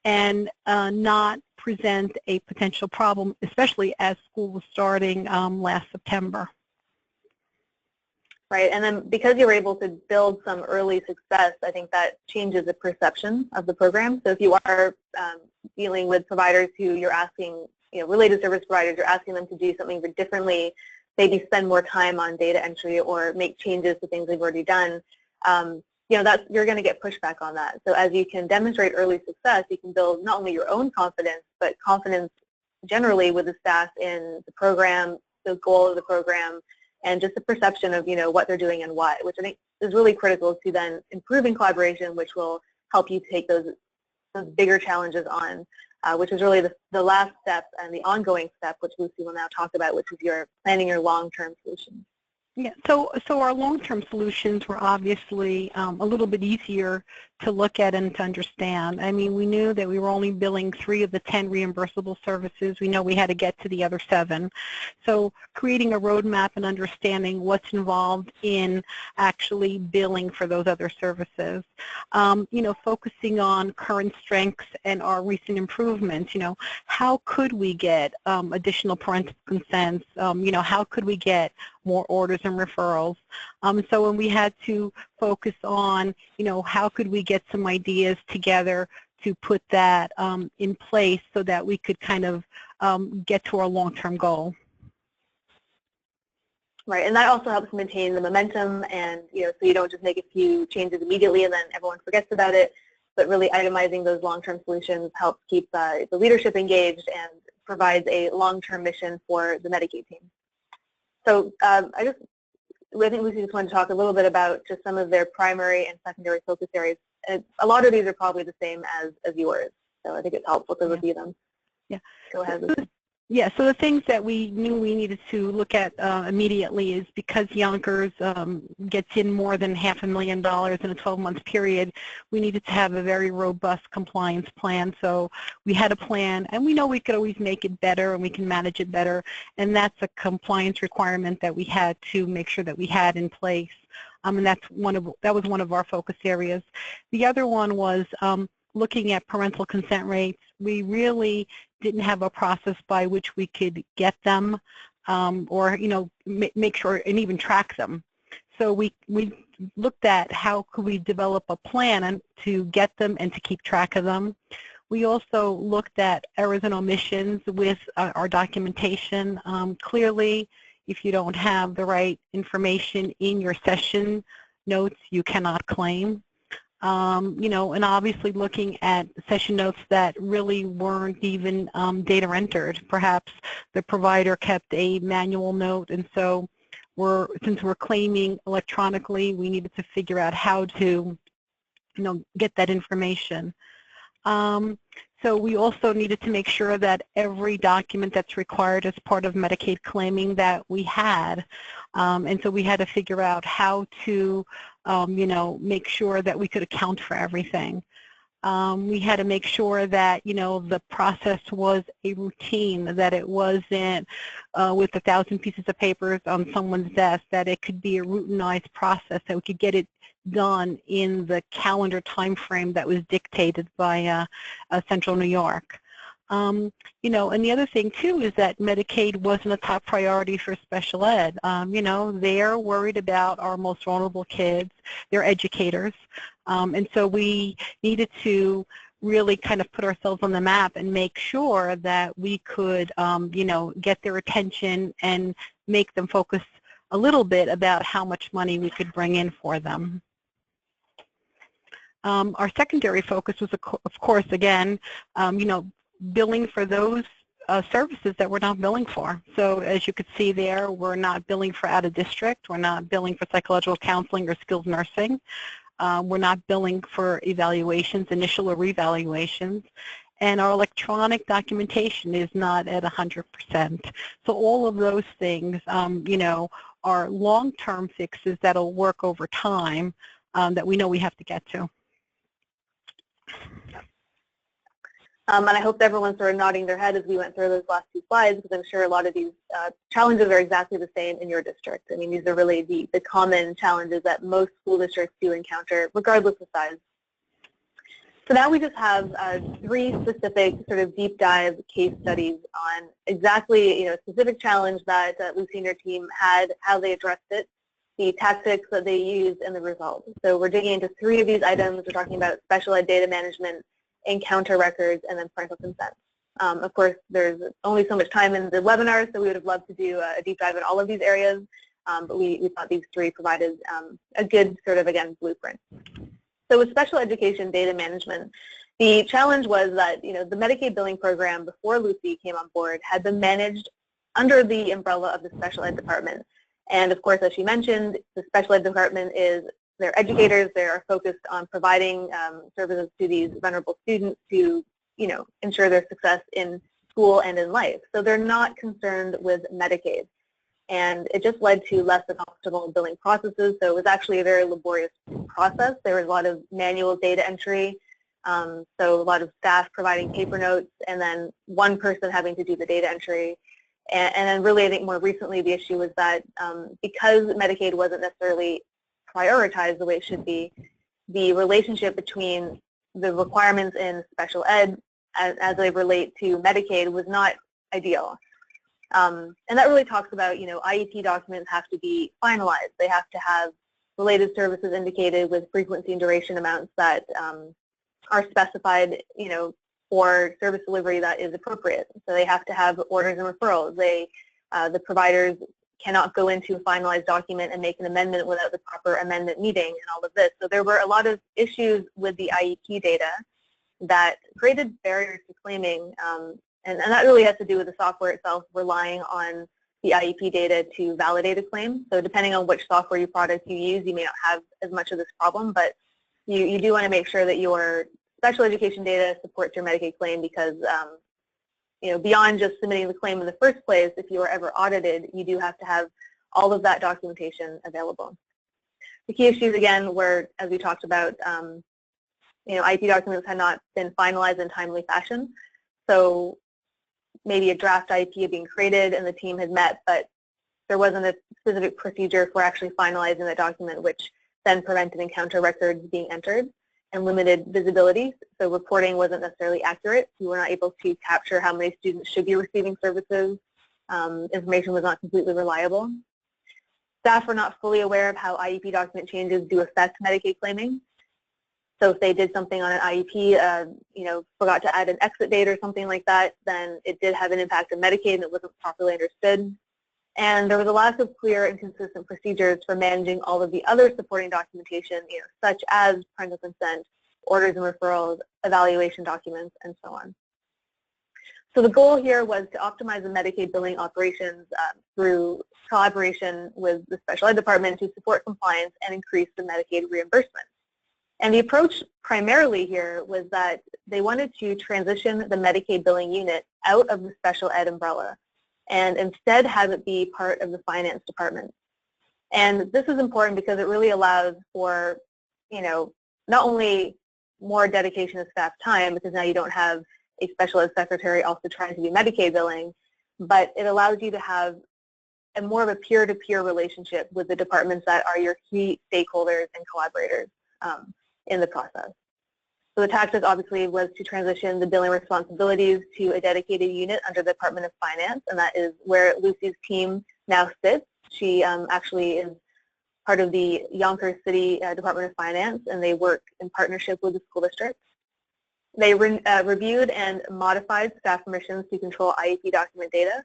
and not present a potential problem, especially as school was starting last September. Right, and then because you were able to build some early success, I think that changes the perception of the program. So if you are dealing with providers who you're asking, related service providers, you're asking them to do something differently, maybe spend more time on data entry or make changes to things they've already done, you're going to get pushback on that. So as you can demonstrate early success, you can build not only your own confidence, but confidence generally with the staff in the program, the goal of the program, and just the perception of, what they're doing and why, which I think is really critical to then improving collaboration, which will help you take those bigger challenges on, which is really the last step and the ongoing step, which Lucy will now talk about, which is planning your long-term solutions. Yeah, so our long-term solutions were obviously a little bit easier to look at and to understand. I mean, we knew that we were only billing 3 of the 10 reimbursable services. We know we had to get to the other 7. So creating a roadmap and understanding what's involved in actually billing for those other services. Focusing on current strengths and our recent improvements. How could we get additional parental consents? How could we get more orders and referrals? So when we had to focus on, how could we get some ideas together to put that in place so that we could kind of get to our long-term goal. Right, and that also helps maintain the momentum, and so you don't just make a few changes immediately and then everyone forgets about it, but really itemizing those long-term solutions helps keep the leadership engaged and provides a long-term mission for the Medicaid team. So I think Lucy just wanted to talk a little bit about just some of their primary and secondary focus areas a lot of these are probably the same as yours, so I think it's helpful to review them. Yeah. Go ahead, Lucy. Yeah, so the things that we knew we needed to look at immediately is because Yonkers gets in more than $500,000 in a 12-month period, we needed to have a very robust compliance plan. So we had a plan, and we know we could always make it better and we can manage it better, and that's a compliance requirement that we had to make sure that we had in place. And that was one of our focus areas. The other one was looking at parental consent rates. We really didn't have a process by which we could get them or, you know, make sure and even track them. So we looked at how could we develop a plan to get them and to keep track of them. We also looked at errors and omissions with our documentation. Clearly, if you don't have the right information in your session notes, you cannot claim. You know, and obviously looking at session notes that really weren't even data entered. Perhaps the provider kept a manual note, and so since we're claiming electronically, we needed to figure out how to, you know, get that information. So we also needed to make sure that every document that's required as part of Medicaid claiming that we had. And so we had to figure out how to, you know, make sure that we could account for everything. We had to make sure that, you know, the process was a routine, that it wasn't with 1,000 pieces of papers on someone's desk, that it could be a routinized process, that we could get it done in the calendar time frame that was dictated by Central New York. You know, and the other thing too is that Medicaid wasn't a top priority for special ed. You know, they're worried about our most vulnerable kids, they're educators, and so we needed to really kind of put ourselves on the map and make sure that we could, you know, get their attention and make them focus a little bit about how much money we could bring in for them. Our secondary focus was, of course, again, you know, billing for those services that we're not billing for. So as you could see there, we're not billing for out of district, we're not billing for psychological counseling or skills nursing, we're not billing for evaluations, initial or reevaluations, and our electronic documentation is not at 100%. So all of those things, you know, are long-term fixes that'll work over time that we know we have to get to. And I hope everyone's sort of nodding their head as we went through those last two slides, because I'm sure a lot of these challenges are exactly the same in your district. I mean, these are really the common challenges that most school districts do encounter, regardless of size. So now we just have 3 specific sort of deep dive case studies on exactly, you know, a specific challenge that Lucy and your team had, how they addressed it, the tactics that they used, and the results. So we're digging into 3 of these items. We're talking about special ed data management, encounter records, and then parental consent. Of course, there's only so much time in the webinar, so we would have loved to do a deep dive in all of these areas, but we thought these 3 provided a good sort of, again, blueprint. So with special education data management, the challenge was that, you know, the Medicaid billing program before Lucy came on board had been managed under the umbrella of the special ed department. And of course, as she mentioned, the special ed department is, they're educators, they are focused on providing services to these vulnerable students to, you know, ensure their success in school and in life. So they're not concerned with Medicaid. And it just led to less than optimal billing processes. So it was actually a very laborious process. There was a lot of manual data entry, so a lot of staff providing paper notes, and then one person having to do the data entry. And then really, I think more recently, the issue was that because Medicaid wasn't necessarily prioritized the way it should be, the relationship between the requirements in special ed as they relate to Medicaid was not ideal. And that really talks about, you know, IEP documents have to be finalized. They have to have related services indicated with frequency and duration amounts that are specified, you know, for service delivery that is appropriate. So they have to have orders and referrals. The providers cannot go into a finalized document and make an amendment without the proper amendment meeting and all of this. So there were a lot of issues with the IEP data that created barriers to claiming, and that really has to do with the software itself relying on the IEP data to validate a claim. So depending on which software product you use, you may not have as much of this problem, but you do want to make sure that your special education data supports your Medicaid claim because, beyond just submitting the claim in the first place, if you are ever audited, you do have to have all of that documentation available. The key issues, again, were, as we talked about, IEP documents had not been finalized in timely fashion. So maybe a draft IEP had been created and the team had met, but there wasn't a specific procedure for actually finalizing that document, which then prevented encounter records being entered and limited visibility. So reporting wasn't necessarily accurate. We were not able to capture how many students should be receiving services. Information was not completely reliable. Staff were not fully aware of how IEP document changes do affect Medicaid claiming. So if they did something on an IEP, forgot to add an exit date or something like that, then it did have an impact on Medicaid and it wasn't properly understood. And there was a lack of clear and consistent procedures for managing all of the other supporting documentation, such as parental consent, orders and referrals, evaluation documents, and so on. So the goal here was to optimize the Medicaid billing operations through collaboration with the special ed department to support compliance and increase the Medicaid reimbursement. And the approach primarily here was that they wanted to transition the Medicaid billing unit out of the special ed umbrella and instead have it be part of the finance department. And this is important because it really allows for, not only more dedication of staff time, because now you don't have a special ed secretary also trying to do Medicaid billing, but it allows you to have a more of a peer-to-peer relationship with the departments that are your key stakeholders and collaborators in the process. So the tactic obviously was to transition the billing responsibilities to a dedicated unit under the Department of Finance, and that is where Lucy's team now sits. She actually is part of the Yonkers City Department of Finance, and they work in partnership with the school district. They reviewed and modified staff permissions to control IEP document data,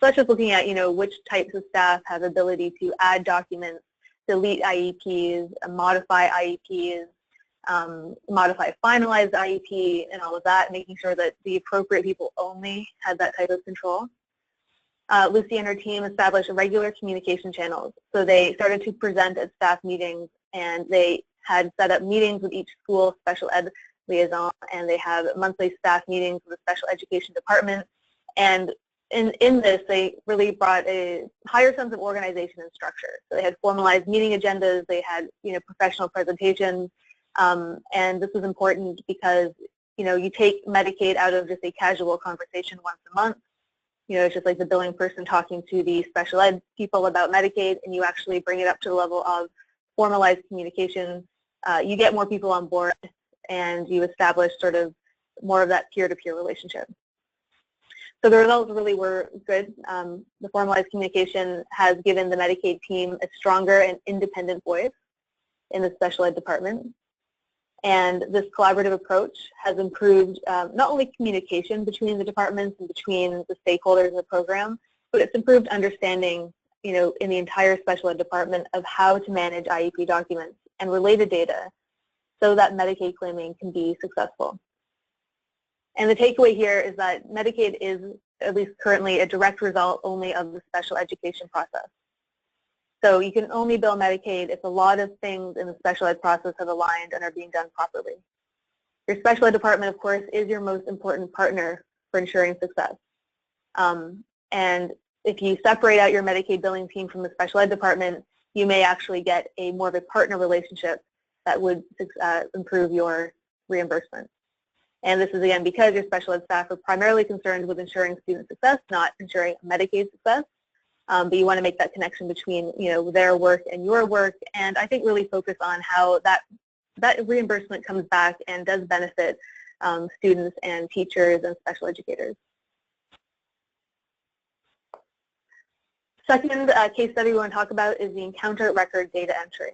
such as looking at, which types of staff have ability to add documents, delete IEPs, modify IEPs, modify finalized IEP, and all of that, making sure that the appropriate people only had that type of control. Lucy and her team established regular communication channels. So they started to present at staff meetings, and they had set up meetings with each school special ed liaison, and they have monthly staff meetings with the special education department. And in this, they really brought a higher sense of organization and structure. So they had formalized meeting agendas, they had professional presentations, and this was important because you take Medicaid out of just a casual conversation once a month. It's just like the billing person talking to the special ed people about Medicaid, and you actually bring it up to the level of formalized communication. You get more people on board, and you establish sort of more of that peer-to-peer relationship. So the results really were good. The formalized communication has given the Medicaid team a stronger and independent voice in the special ed department. And this collaborative approach has improved not only communication between the departments and between the stakeholders in the program, but it's improved understanding, in the entire special ed department of how to manage IEP documents and related data so that Medicaid claiming can be successful. And the takeaway here is that Medicaid is, at least currently, a direct result only of the special education process. So you can only bill Medicaid if a lot of things in the special ed process have aligned and are being done properly. Your special ed department, of course, is your most important partner for ensuring success. And if you separate out your Medicaid billing team from the special ed department, you may actually get a more of a partner relationship that would improve your reimbursement. And this is, again, because your special ed staff are primarily concerned with ensuring student success, not ensuring Medicaid success. But you want to make that connection between, their work and your work, and I think really focus on how that reimbursement comes back and does benefit students and teachers and special educators. Second case study we want to talk about is the encounter record data entry.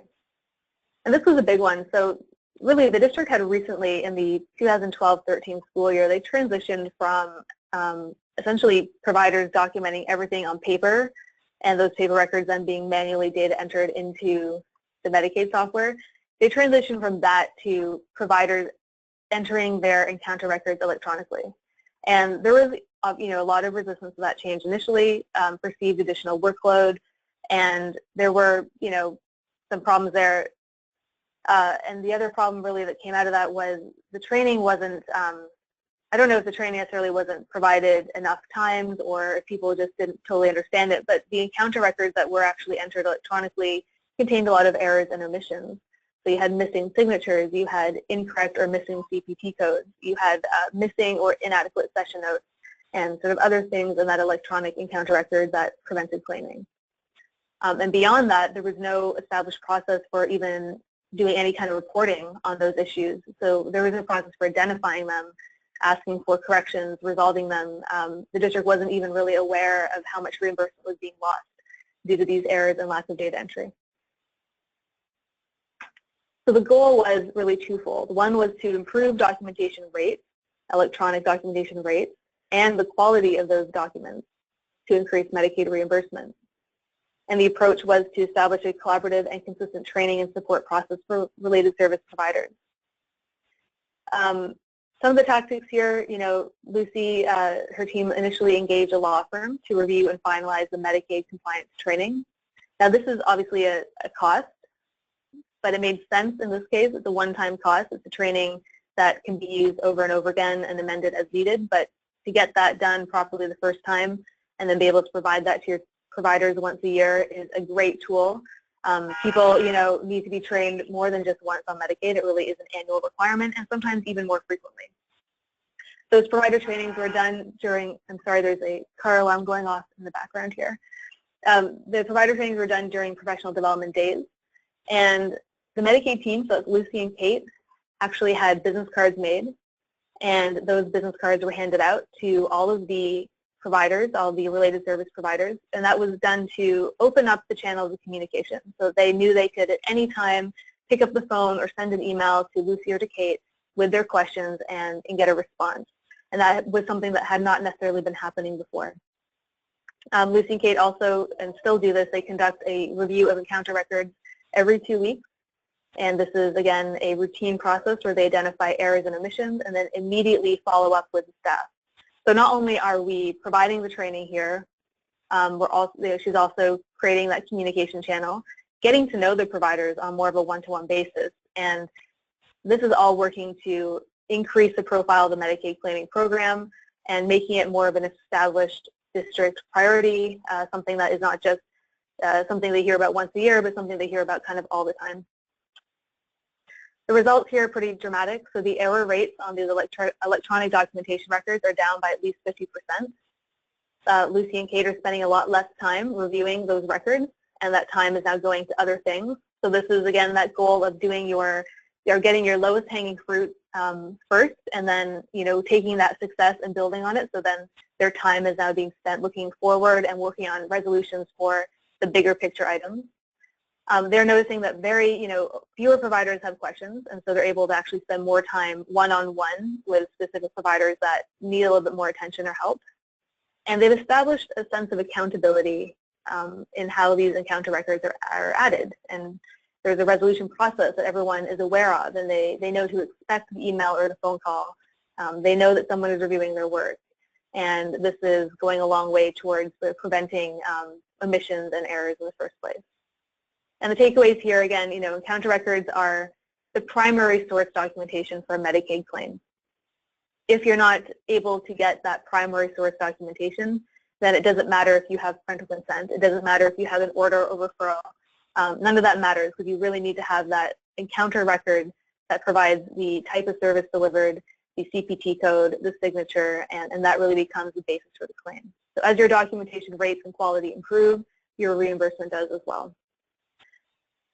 And this was a big one. So really the district had recently, in the 2012-13 school year, they transitioned from essentially providers documenting everything on paper and those paper records then being manually data entered into the Medicaid software. They transitioned from that to providers entering their encounter records electronically. And there was a lot of resistance to that change initially, perceived additional workload, and there were some problems there. And the other problem really that came out of that was the training wasn't, I don't know if the training necessarily wasn't provided enough times or if people just didn't totally understand it, but the encounter records that were actually entered electronically contained a lot of errors and omissions. So you had missing signatures, you had incorrect or missing CPT codes, you had missing or inadequate session notes, and sort of other things in that electronic encounter record that prevented claiming. And beyond that, there was no established process for even doing any kind of reporting on those issues. So there was no process for identifying them, asking for corrections, resolving them. The district wasn't even really aware of how much reimbursement was being lost due to these errors and lack of data entry. So the goal was really twofold. One was to improve documentation rates, electronic documentation rates, and the quality of those documents to increase Medicaid reimbursement. And the approach was to establish a collaborative and consistent training and support process for related service providers. Some of the tactics here, Lucy, her team initially engaged a law firm to review and finalize the Medicaid compliance training. Now this is obviously a cost, but it made sense in this case. It's a one-time cost. It's a training that can be used over and over again and amended as needed, but to get that done properly the first time and then be able to provide that to your providers once a year is a great tool. People, need to be trained more than just once on Medicaid. It really is an annual requirement and sometimes even more frequently. Those provider trainings were done during, I'm sorry, there's a car alarm going off in the background here. The provider trainings were done during professional development days, and the Medicaid team, so Lucy and Kate, actually had business cards made, and those business cards were handed out to all of the providers, all the related service providers, and that was done to open up the channels of communication. So they knew they could at any time pick up the phone or send an email to Lucy or to Kate with their questions and get a response. And that was something that had not necessarily been happening before. Lucy and Kate also, and still do this, they conduct a review of encounter records every 2 weeks. And this is, again, a routine process where they identify errors and omissions and then immediately follow up with the staff. So not only are we providing the training here, she's also creating that communication channel, getting to know the providers on more of a one-to-one basis. And this is all working to increase the profile of the Medicaid claiming program and making it more of an established district priority, something that is not just something they hear about once a year, but something they hear about kind of all the time. The results here are pretty dramatic. So the error rates on these electronic documentation records are down by at least 50%. Lucy and Kate are spending a lot less time reviewing those records, and that time is now going to other things. So this is, again, that goal of doing getting your lowest hanging fruit first, and then, taking that success and building on it. So then their time is now being spent looking forward and working on resolutions for the bigger picture items. They're noticing that fewer providers have questions, and so they're able to actually spend more time one-on-one with specific providers that need a little bit more attention or help. And they've established a sense of accountability in how these encounter records are added. And there's a resolution process that everyone is aware of, and they know to expect the email or the phone call. They know that someone is reviewing their work. And this is going a long way towards preventing omissions and errors in the first place. And the takeaways here, again, encounter records are the primary source documentation for a Medicaid claim. If you're not able to get that primary source documentation, then it doesn't matter if you have parental consent. It doesn't matter if you have an order or referral. None of that matters, because you really need to have that encounter record that provides the type of service delivered, the CPT code, the signature, and that really becomes the basis for the claim. So as your documentation rates and quality improve, your reimbursement does as well.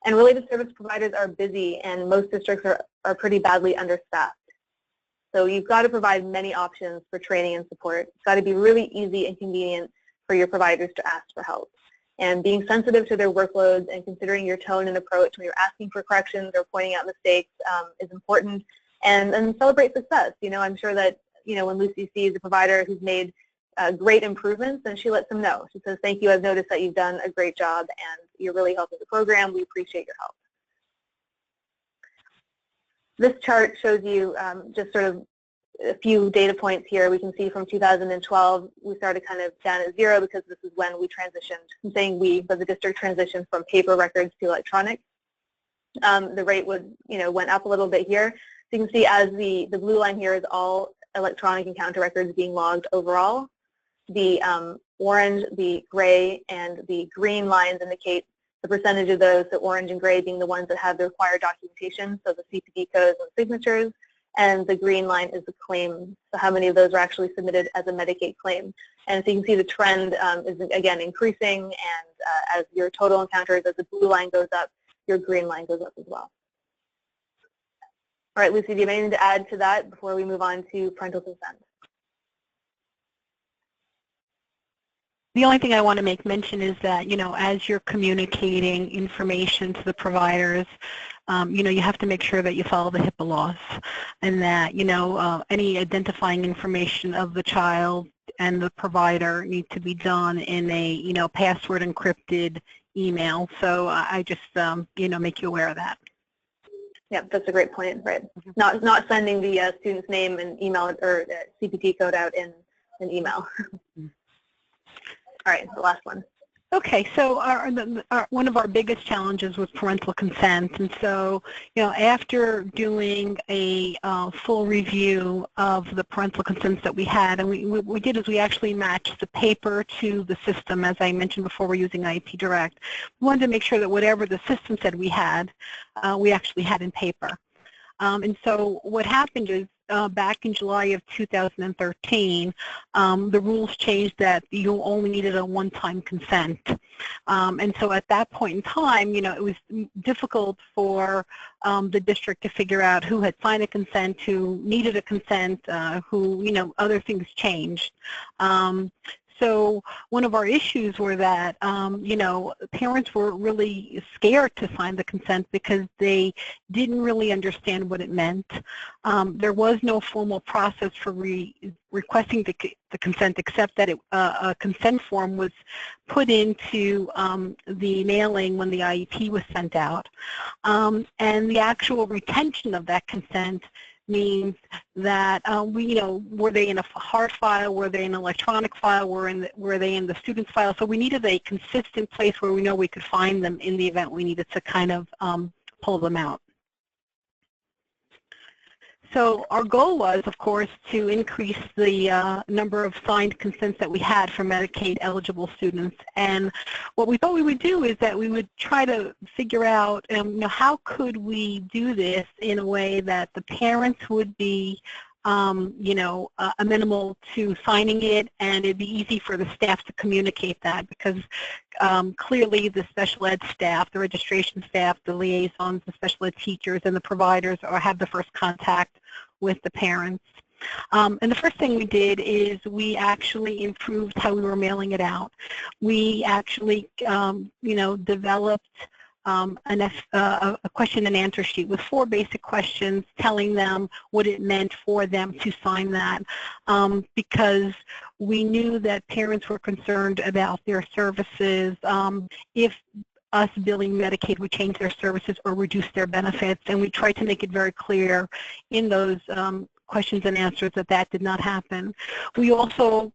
And related service providers are busy, and most districts are pretty badly understaffed. So you've got to provide many options for training and support. It's got to be really easy and convenient for your providers to ask for help. And being sensitive to their workloads and considering your tone and approach when you're asking for corrections or pointing out mistakes is important. And celebrate success. I'm sure that, when Lucy sees a provider who's made great improvements, then she lets them know. She says, thank you, I've noticed that you've done a great job and you're really helping the program. We appreciate your help. This chart shows you just sort of a few data points here. We can see from 2012, we started kind of down at 0 because this is when we transitioned. I'm saying we, but the district transitioned from paper records to electronic. the rate would, went up a little bit here. So you can see as the blue line here is all electronic encounter records being logged overall. The orange, the gray, and the green lines indicate the percentage of those, the orange and gray being the ones that have the required documentation, so the CPD codes and signatures, and the green line is the claim, so how many of those are actually submitted as a Medicaid claim. And so you can see the trend is, again, increasing, and as your total encounters, as the blue line goes up, your green line goes up as well. All right, Lucy, do you have anything to add to that before we move on to parental consent? The only thing I want to make mention is that, as you're communicating information to the providers, you have to make sure that you follow the HIPAA laws, and that, any identifying information of the child and the provider need to be done in a, password encrypted email. So I just, make you aware of that. Yeah, that's a great point, right? Not sending the student's name and email or CPT code out in an email. All right, the last one. Okay, so one of our biggest challenges was parental consent, and so after doing a full review of the parental consents that we had, and what we did is we actually matched the paper to the system. As I mentioned before, we're using IEP Direct. We wanted to make sure that whatever the system said we had, we actually had in paper. And so what happened is back in July of 2013, the rules changed that you only needed a one-time consent. And so at that point in time, it was difficult for the district to figure out who had signed a consent, who needed a consent, who, other things changed. So one of our issues were that, parents were really scared to sign the consent because they didn't really understand what it meant. There was no formal process for requesting the consent, except that a consent form was put into the mailing when the IEP was sent out. And the actual retention of that consent means that were they in a hard file, were they in an electronic file, were they in the student's file? So we needed a consistent place where we know we could find them in the event we needed to kind of pull them out. So our goal was, of course, to increase the number of signed consents that we had for Medicaid eligible students. And what we thought we would do is that we would try to figure out, how could we do this in a way that the parents would be, amenable to signing it, and it'd be easy for the staff to communicate that, because clearly the special ed staff, the registration staff, the liaisons, the special ed teachers, and the providers have the first contact with the parents. And the first thing we did is we actually improved how we were mailing it out. We actually, developed a question and answer sheet with 4 basic questions telling them what it meant for them to sign that, because we knew that parents were concerned about their services if us billing Medicaid would change their services or reduce their benefits, and we tried to make it very clear in those questions and answers that that did not happen. We also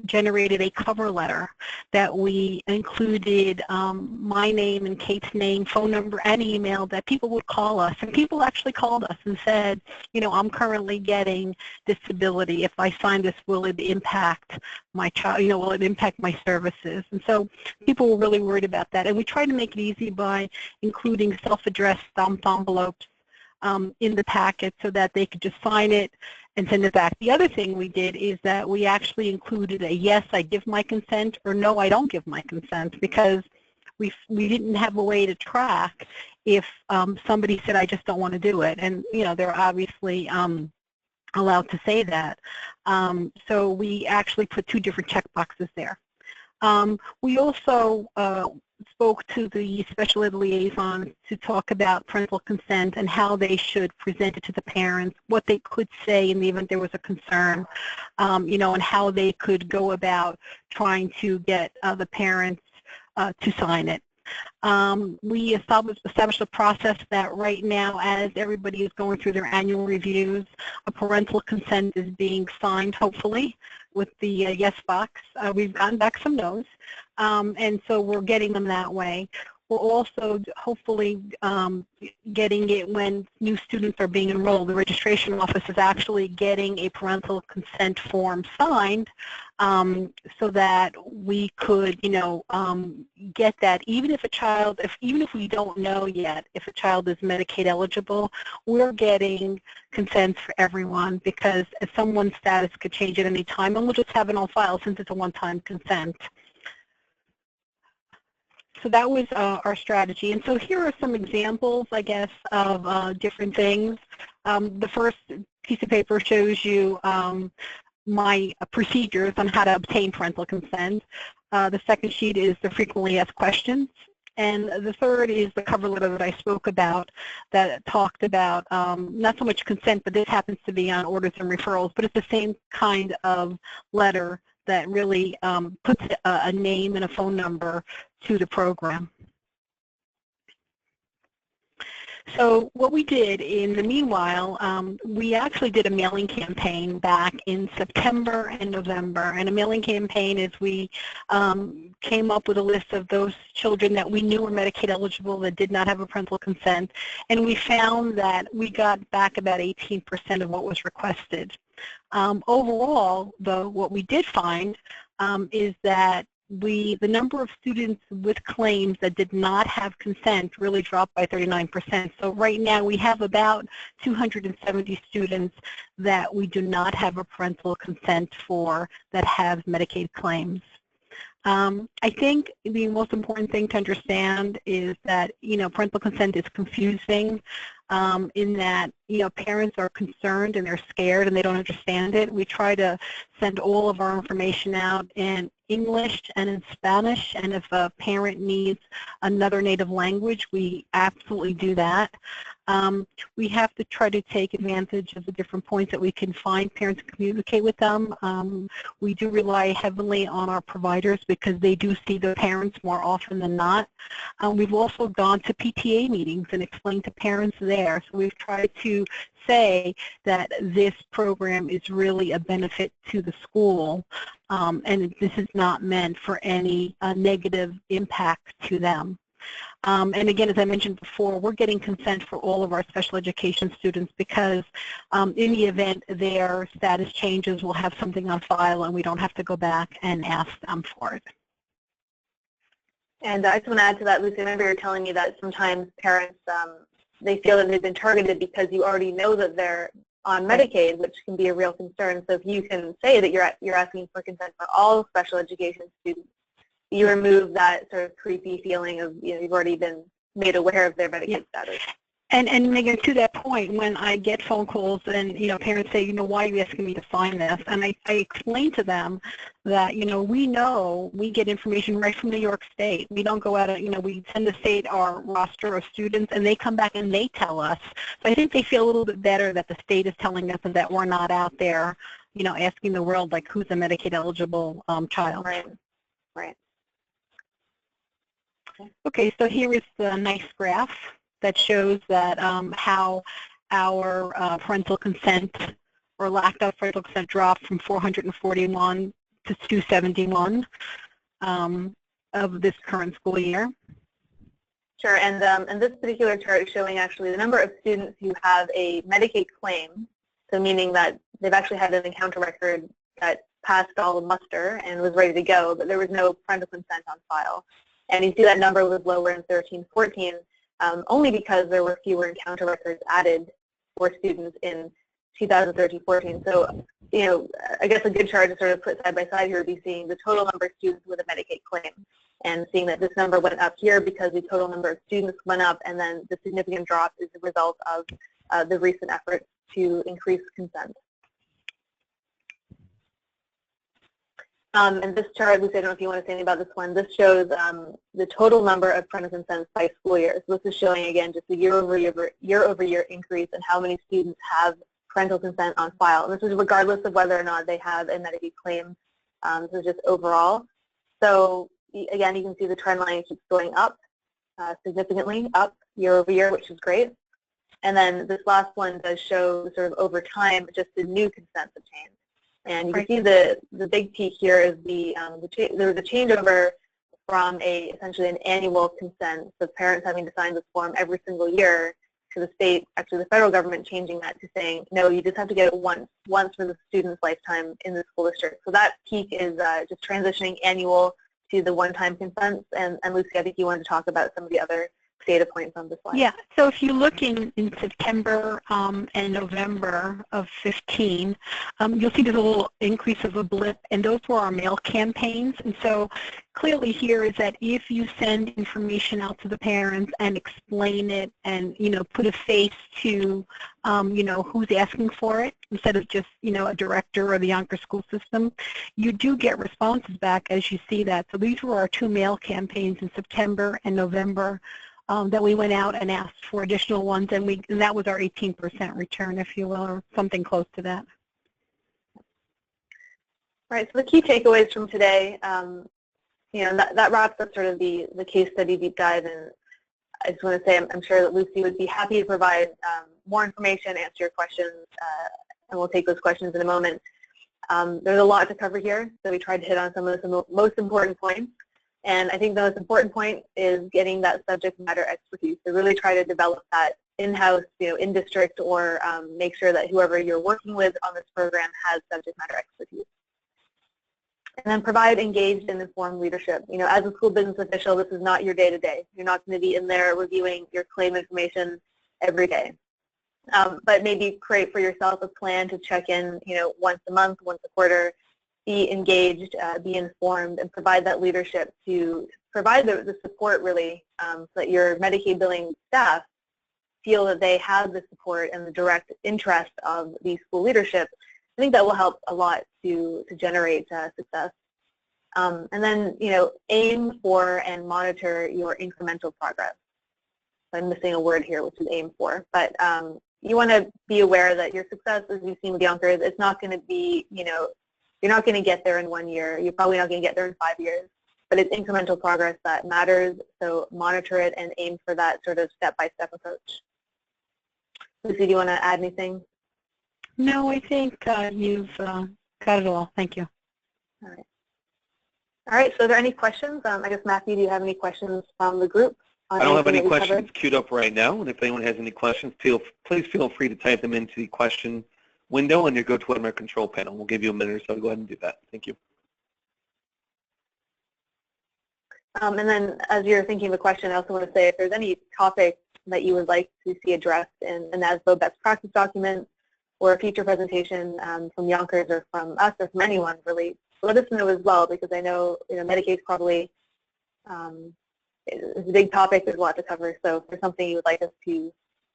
generated a cover letter that we included my name and Kate's name, phone number, and email, that people would call us. And people actually called us and said, I'm currently getting disability. If I sign this, will it impact my child? Will it impact my services? And so people were really worried about that. And we tried to make it easy by including self-addressed stamped envelopes in the packet so that they could just sign it and send it back. The other thing we did is that we actually included a yes, I give my consent, or no, I don't give my consent, because we didn't have a way to track if somebody said, I just don't want to do it. And, they're obviously allowed to say that. So we actually put 2 different checkboxes there. We also spoke to the special ed liaison to talk about parental consent and how they should present it to the parents, what they could say in the event there was a concern, and how they could go about trying to get the parents to sign it. We established a process that right now, as everybody is going through their annual reviews, a parental consent is being signed, hopefully, with the yes box. We've gotten back some no's, and so we're getting them that way. we're also hopefully getting it when new students are being enrolled. The registration office is actually getting a parental consent form signed so that we could, get that. Even if a child, even if we don't know yet if a child is Medicaid eligible, we're getting consents for everyone because someone's status could change at any time, and we'll just have it on file since it's a one-time consent. So that was our strategy. And so here are some examples, I guess, of different things. The first piece of paper shows you my procedures on how to obtain parental consent. The second sheet is the frequently asked questions. And the third is the cover letter that I spoke about that talked about not so much consent, but this happens to be on orders and referrals, but it's the same kind of letter that really puts a name and a phone number to the program. So what we did in the meanwhile, we actually did a mailing campaign back in September and November. And a mailing campaign is we came up with a list of those children that we knew were Medicaid eligible that did not have a parental consent. And we found that we got back about 18% of what was requested. Overall, though, what we did find is that the number of students with claims that did not have consent really dropped by 39%. So right now we have about 270 students that we do not have a parental consent for that have Medicaid claims. I think the most important thing to understand is that, parental consent is confusing in that, parents are concerned and they're scared and they don't understand it. We try to send all of our information out in English and in Spanish, and if a parent needs another native language, we absolutely do that. We have to try to take advantage of the different points that we can find parents to communicate with them. We do rely heavily on our providers because they do see the parents more often than not. We've also gone to PTA meetings and explained to parents there. So we've tried to say that this program is really a benefit to the school, and this is not meant for any negative impact to them. And again, as I mentioned before, we're getting consent for all of our special education students because in the event their status changes, we'll have something on file and we don't have to go back and ask them for it. And I just want to add to that, Lucy, I remember you were telling me that sometimes parents, they feel that they've been targeted because you already know that they're on Medicaid, which can be a real concern. So if you can say that you're asking for consent for all special education students, you remove that sort of creepy feeling of, you've already been made aware of their Medicaid status. And Megan, to that point, when I get phone calls and, parents say, why are you asking me to sign this? And I explain to them that, we know we get information right from New York State. We don't go out and, we send the state our roster of students and they come back and they tell us. So I think they feel a little bit better that the state is telling us and that we're not out there, asking the world, like, who's a Medicaid eligible child. Right, right. Okay, so here is the nice graph that shows that how our parental consent or lack of parental consent dropped from 441 to 271 of this current school year. Sure, and this particular chart is showing actually the number of students who have a Medicaid claim, so meaning that they've actually had an encounter record that passed all the muster and was ready to go, but there was no parental consent on file. And you see that number was lower in 13-14, only because there were fewer encounter records added for students in 2013-14. So, I guess a good chart to sort of put side by side here would be seeing the total number of students with a Medicaid claim and seeing that this number went up here because the total number of students went up, and then the significant drop is the result of the recent efforts to increase consent. And this chart, Lucy, I don't know if you want to say anything about this one. This shows the total number of parental consents by school year. So this is showing, again, just the year-over-year increase in how many students have parental consent on file. And this is regardless of whether or not they have a Medicaid claim. This is just overall. So again, you can see the trend line keeps going up, significantly up year-over-year, which is great. And then this last one does show sort of over time just the new consents obtained. And you can see the big peak here is there was a changeover from essentially an annual consent, so parents having to sign this form every single year, to the state, actually the federal government changing that to saying, no, you just have to get it once for the student's lifetime in the school district. So that peak is just transitioning annual to the one-time consents. And Lucy, I think you wanted to talk about some of the other data points on this slide. Yeah, so if you look in September and November of 15, you'll see there's a little increase of a blip, and those were our mail campaigns. And so clearly here is that if you send information out to the parents and explain it and, you know, put a face to, you know, who's asking for it, instead of just, you know, a director or the Yonkers school system, you do get responses back as you see that. So these were our two mail campaigns in September and November. That we went out and asked for additional ones, and that was our 18% return, if you will, or something close to that. All right, so the key takeaways from today, you know, that wraps up sort of the case study deep dive, and I just want to say I'm sure that Lucy would be happy to provide more information, answer your questions, and we'll take those questions in a moment. There's a lot to cover here, so we tried to hit on some of the most important points. And I think the most important point is getting that subject matter expertise. So really try to develop that in-house, you know, in district, or make sure that whoever you're working with on this program has subject matter expertise. And then provide engaged and informed leadership. You know, as a school business official, this is not your day-to-day. You're not going to be in there reviewing your claim information every day. But maybe create for yourself a plan to check in, you know, once a month, once a quarter. Be engaged, be informed, and provide that leadership to provide the support, really, so that your Medicaid billing staff feel that they have the support and the direct interest of the school leadership. I think that will help a lot to generate success. And then, you know, aim for and monitor your incremental progress. I'm missing a word here, which is aim for. But you want to be aware that your success, as you've seen with Yonkers, it's not going to be, you know, you're not going to get there in 1 year. You're probably not going to get there in 5 years. But it's incremental progress that matters, so monitor it and aim for that sort of step-by-step approach. Lucy, do you want to add anything? No, I think you've got it all. Thank you. All right. All right, so are there any questions? I guess, Matthew, do you have any questions from the group? I don't have any questions queued up right now, and if anyone has any questions, please feel free to type them into the question window on your GoToWebinar control panel. We'll give you a minute or so to go ahead and do that. Thank you. And then as you're thinking of a question, I also want to say if there's any topic that you would like to see addressed in an ASBO best practice document or a future presentation from Yonkers or from us or from anyone, really, let us know as well, because I know, you know, Medicaid probably is a big topic. There's a lot to cover. So if there's something you would like us to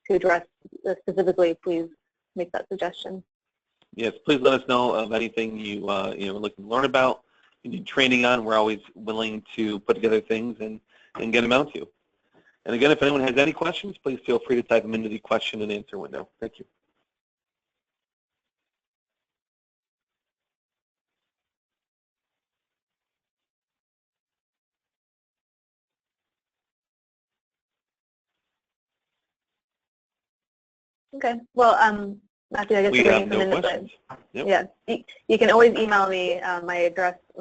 address specifically, please make that suggestion. Yes, please let us know of anything you are looking to learn about, you need training on. We're always willing to put together things and get them out to you. And again, if anyone has any questions, please feel free to type them into the question and answer window. Thank you. Okay. Well, Matthew, I guess we have no questions. Yep. Yeah, you can always email me. My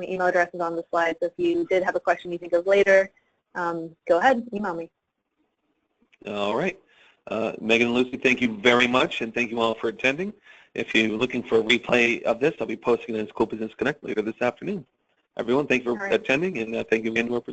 email address is on the slide. So if you did have a question you think of later, go ahead, email me. All right. Megan and Lucy, thank you very much, and thank you all for attending. If you're looking for a replay of this, I'll be posting it in School Business Connect later this afternoon. Everyone, thank you for attending, and thank you again to our